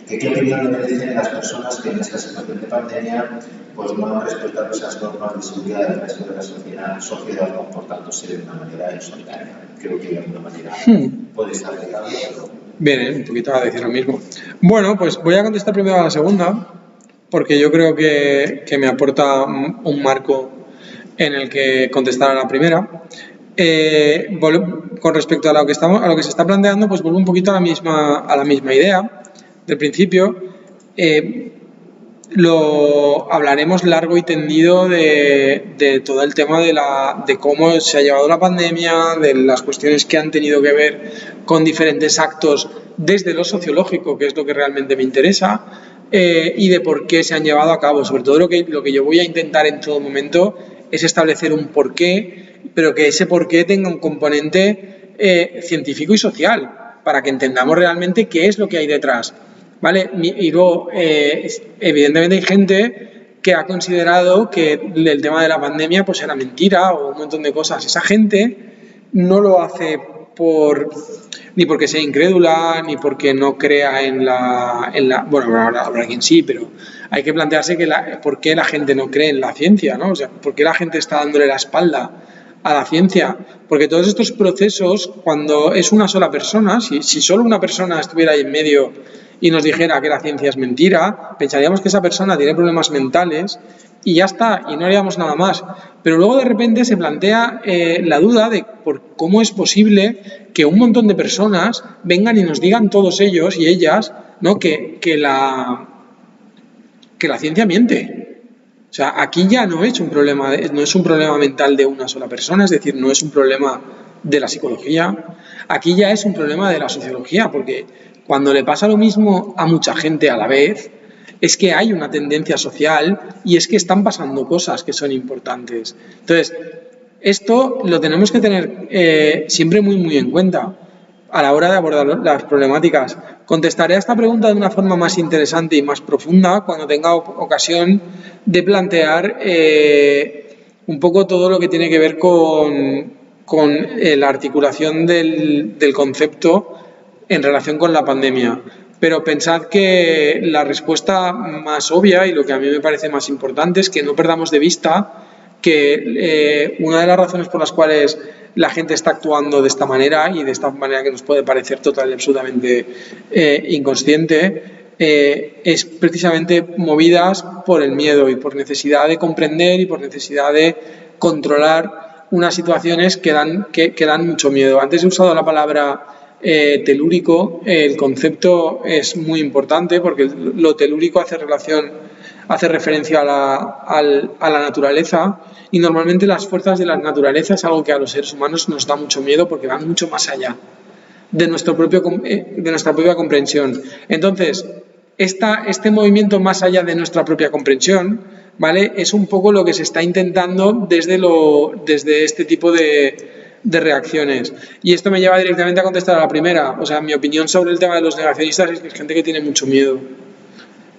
C: qué opinión le merecen las personas que en esta situación de pandemia pues no han respetado esas normas de seguridad del resto de la sociedad comportándose de una manera insolidaria. Creo que de alguna manera puede estar ligado, pero...
B: Bien, un poquito a decir lo mismo. Bueno, pues voy a contestar primero a la segunda, porque yo creo que me aporta un marco en el que contestar a la primera. Con respecto a lo que se está planteando, pues vuelvo un poquito a la misma idea del principio. Lo hablaremos largo y tendido de todo el tema de cómo se ha llevado la pandemia, de las cuestiones que han tenido que ver con diferentes actos desde lo sociológico, que es lo que realmente me interesa, y de por qué se han llevado a cabo. Sobre todo lo que yo voy a intentar en todo momento es establecer un porqué, pero que ese porqué tenga un componente científico y social, para que entendamos realmente qué es lo que hay detrás. ¿Vale? Y luego, evidentemente hay gente que ha considerado que el tema de la pandemia pues era mentira o un montón de cosas. Esa gente no lo hace ni porque sea incrédula, ni porque no crea en la bueno, habrá quien sí, pero hay que plantearse por qué la gente no cree en la ciencia, ¿no? O sea, por qué la gente está dándole la espalda a la ciencia, porque todos estos procesos, cuando es una sola persona, si solo una persona estuviera ahí en medio y nos dijera que la ciencia es mentira, pensaríamos que esa persona tiene problemas mentales y ya está, y no haríamos nada más. Pero luego de repente se plantea la duda de cómo es posible que un montón de personas vengan y nos digan todos ellos y ellas, ¿no? que la ciencia miente. O sea, aquí ya no es un problema mental de una sola persona, es decir, no es un problema de la psicología, aquí ya es un problema de la sociología, porque cuando le pasa lo mismo a mucha gente a la vez, es que hay una tendencia social y es que están pasando cosas que son importantes. Entonces, esto lo tenemos que tener siempre muy, muy en cuenta a la hora de abordar las problemáticas. Contestaré a esta pregunta de una forma más interesante y más profunda cuando tenga ocasión de plantear un poco todo lo que tiene que ver con la articulación del concepto en relación con la pandemia. Pero pensad que la respuesta más obvia y lo que a mí me parece más importante es que no perdamos de vista que una de las razones por las cuales la gente está actuando de esta manera y de esta manera que nos puede parecer total y absolutamente inconsciente es precisamente movidas por el miedo y por necesidad de comprender y por necesidad de controlar unas situaciones que dan mucho miedo. Antes he usado la palabra telúrico. El concepto es muy importante porque lo telúrico hace referencia a la naturaleza, y normalmente las fuerzas de la naturaleza es algo que a los seres humanos nos da mucho miedo porque van mucho más allá de nuestra propia comprensión. Entonces, este movimiento más allá de nuestra propia comprensión, ¿vale?, es un poco lo que se está intentando desde este tipo de reacciones. Y esto me lleva directamente a contestar a la primera. O sea, mi opinión sobre el tema de los negacionistas es que es gente que tiene mucho miedo.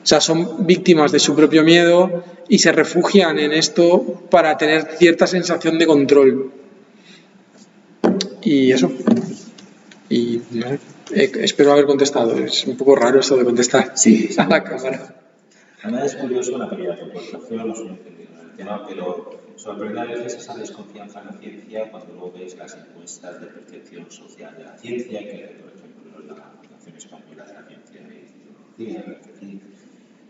B: O sea, son víctimas de su propio miedo y se refugian en esto para tener cierta sensación de control. Y eso. Y espero haber contestado. Es un poco raro esto de contestar a la cámara.
C: Además es curioso una pequeña proposición, no soy entendido en el tema, pero sorprende a veces esa desconfianza en la ciencia cuando luego veis las encuestas de percepción social de la ciencia, que por ejemplo la Fundación Española de la Ciencia y Tecnología,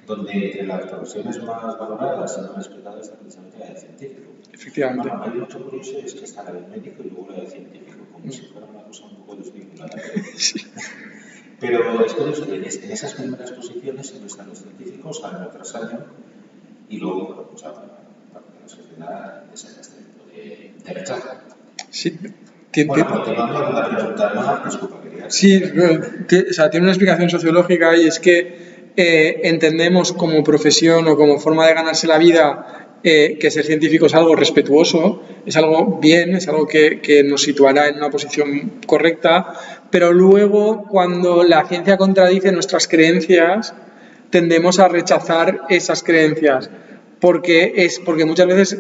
C: donde entre las profesiones más valoradas y más respetadas está precisamente la del científico.
B: Efectivamente.
C: Bueno, hay mucho curioso es que está la del médico y luego la del científico, como si fuera una cosa un poco desvinculada.
B: Sí.
C: Pero es curioso que en esas primeras posiciones siempre están los científicos año tras año y luego, pues, la sociedad desarrolla este tipo de rechazo.
B: Sí.
C: Bueno, continuando con la pregunta, disculpa, quería.
B: Sí, o sea, tiene una explicación sociológica y es que entendemos como profesión o como forma de ganarse la vida que ser científico es algo respetuoso, es algo bien, es algo que nos situará en una posición correcta, pero luego cuando la ciencia contradice nuestras creencias, tendemos a rechazar esas creencias, porque muchas veces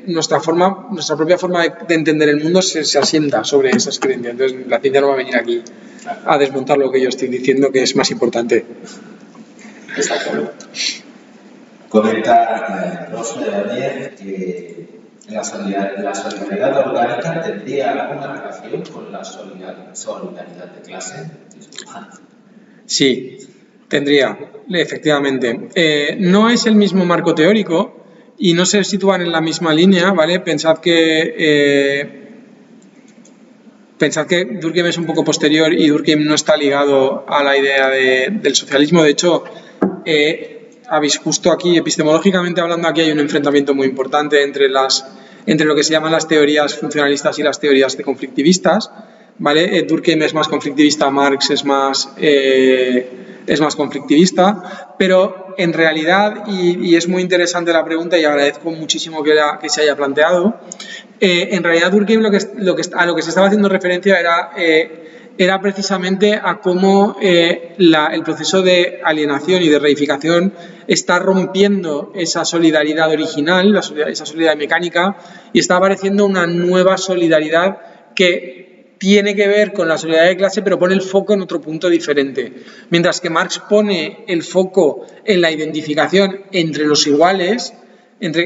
B: nuestra propia forma de entender el mundo se asienta sobre esas creencias. Entonces la ciencia no va a venir aquí a desmontar lo que yo estoy diciendo, que es más importante.
C: Exacto. Comenta Rosa de Daniel que la solidaridad orgánica tendría alguna relación con la solidaridad de clase.
B: Sí, tendría, efectivamente. No es el mismo marco teórico y no se sitúan en la misma línea, ¿vale? Pensad que Durkheim es un poco posterior y Durkheim no está ligado a la idea del socialismo. De hecho, habéis justo aquí, epistemológicamente hablando, aquí hay un enfrentamiento muy importante entre lo que se llaman las teorías funcionalistas y las teorías conflictivistas, ¿vale? Durkheim es más conflictivista, Marx es más conflictivista, pero en realidad, y es muy interesante la pregunta y agradezco muchísimo que se haya planteado, en realidad Durkheim a lo que se estaba haciendo referencia era precisamente a cómo el proceso de alienación y de reificación está rompiendo esa solidaridad original, esa solidaridad mecánica, y está apareciendo una nueva solidaridad que tiene que ver con la solidaridad de clase, pero pone el foco en otro punto diferente. Mientras que Marx pone el foco en la identificación entre los iguales,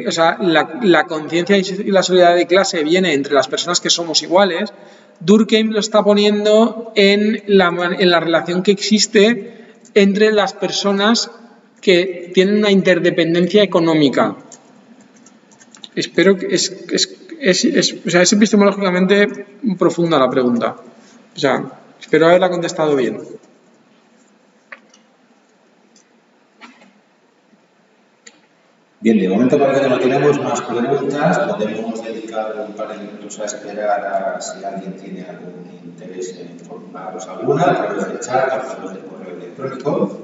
B: o sea, la conciencia y la solidaridad de clase viene entre las personas que somos iguales, Durkheim lo está poniendo en la relación que existe entre las personas que tienen una interdependencia económica. Espero que es epistemológicamente profunda la pregunta. O sea, espero haberla contestado bien.
C: Bien, de momento parece que no tenemos más preguntas. Podemos dedicar un par de minutos a esperar a si alguien tiene algún interés en formarnos alguna, a través del chat, a través del correo electrónico.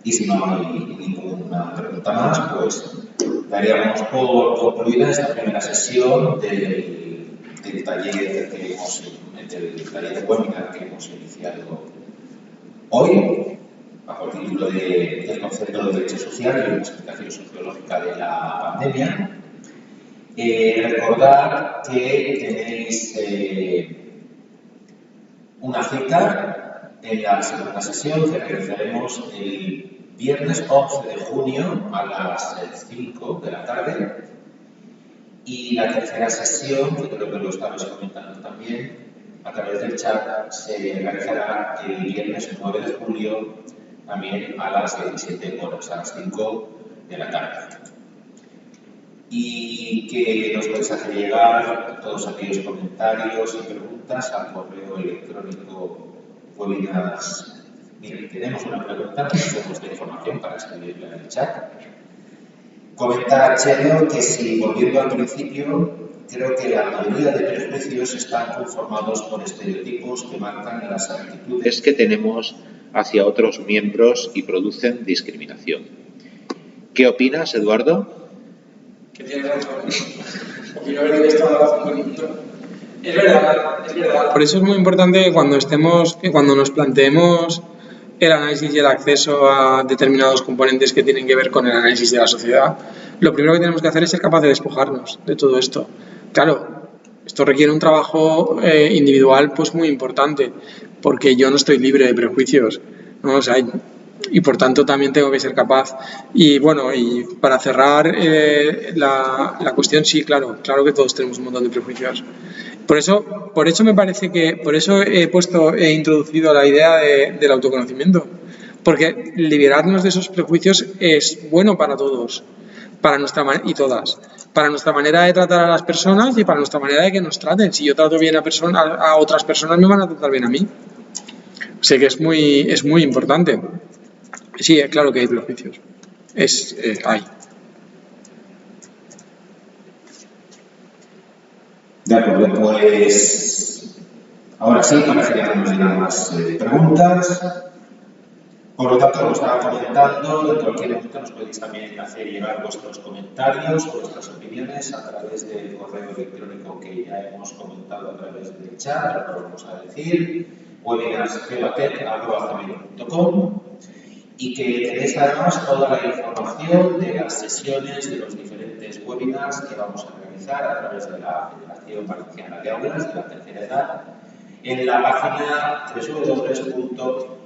C: Y si no hay ninguna pregunta más, pues daríamos por concluida esta primera sesión del taller de webinar que hemos iniciado hoy, bajo el título del concepto de derecho social y una explicación sociológica de la pandemia. Recordad que tenéis una cita en la segunda sesión que realizaremos el viernes 11 de junio a las 5 de la tarde, y la tercera sesión, que creo que lo estabais comentando también, a través del chat, se realizará el viernes 9 de julio también a las 17 horas, a las 5 de la tarde. Y que nos podéis hacer llegar todos aquellos comentarios y preguntas al correo electrónico webinars. Miren, tenemos una pregunta, tenemos de información para escribirla en el chat. Comenta Chelo que si, volviendo al principio, creo que la mayoría de prejuicios están conformados por estereotipos que marcan las actitudes que tenemos hacia otros miembros y producen discriminación. ¿Qué opinas, Eduardo?
B: Que tienes razón. Opino que tienes toda la razón del mundo. Es verdad. Por eso es muy importante que cuando nos planteemos el análisis y el acceso a determinados componentes que tienen que ver con el análisis de la sociedad, lo primero que tenemos que hacer es ser capaz de despojarnos de todo esto. Claro, esto requiere un trabajo individual pues muy importante, porque yo no estoy libre de prejuicios, ¿no? O sea, y por tanto también tengo que ser capaz. Y bueno, y para cerrar la cuestión, sí, claro que todos tenemos un montón de prejuicios. Por eso me parece que, por eso he introducido la idea del autoconocimiento, porque liberarnos de esos prejuicios es bueno para todos, y todas, para nuestra manera de tratar a las personas y para nuestra manera de que nos traten. Si yo trato bien a otras personas, me van a tratar bien a mí. Sé que es muy importante. Sí, claro que hay prejuicios. Hay.
C: De acuerdo, pues Ahora sí, parece que no nos llegan más preguntas. Por lo tanto, como estaba comentando, en cualquier momento nos podéis también hacer llegar vuestros comentarios o vuestras opiniones a través del correo electrónico que ya hemos comentado a través del chat, ahora lo vamos a decir, webinarsfebatec@gmail.com, y que tenéis además toda la información de las sesiones de los diferentes webinars que vamos a realizar a través de la Federación Valenciana de Aulas de la Tercera Edad en la página www.febatec.org.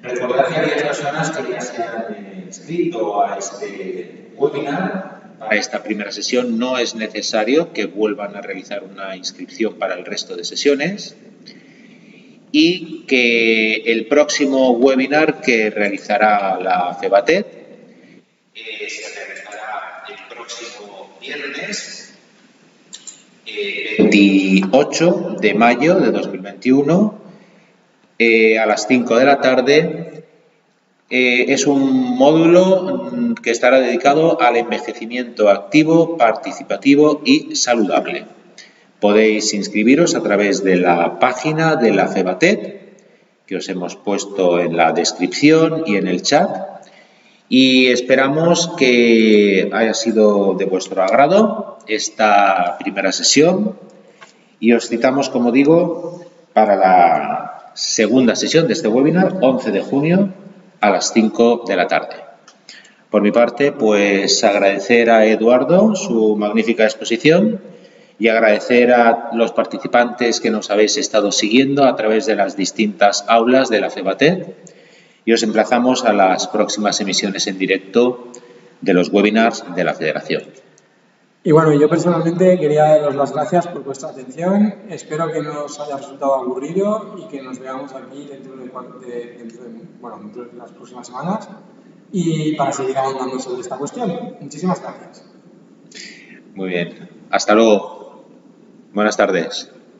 C: Recordad que aquellas personas que ya se han inscrito a este webinar,
A: para esta primera sesión no es necesario que vuelvan a realizar una inscripción para el resto de sesiones, y que el próximo webinar que realizará la Febatec se realizará el próximo viernes 28 de mayo de 2021 a las 5 de la tarde. Es un módulo que estará dedicado al envejecimiento activo, participativo y saludable. Podéis inscribiros a través de la página de la Febatec, que os hemos puesto en la descripción y en el chat, y esperamos que haya sido de vuestro agrado esta primera sesión y os citamos, como digo, para la segunda sesión de este webinar, 11 de junio a las 5 de la tarde. Por mi parte, pues agradecer a Eduardo su magnífica exposición y agradecer a los participantes que nos habéis estado siguiendo a través de las distintas aulas de la Febatec, y os emplazamos a las próximas emisiones en directo de los webinars de la Federación.
B: Y bueno, yo personalmente quería daros las gracias por vuestra atención. Espero que no os haya resultado aburrido y que nos veamos aquí dentro de las próximas semanas y para seguir avanzando sobre esta cuestión. Muchísimas gracias.
A: Muy bien. Hasta luego. Buenas tardes.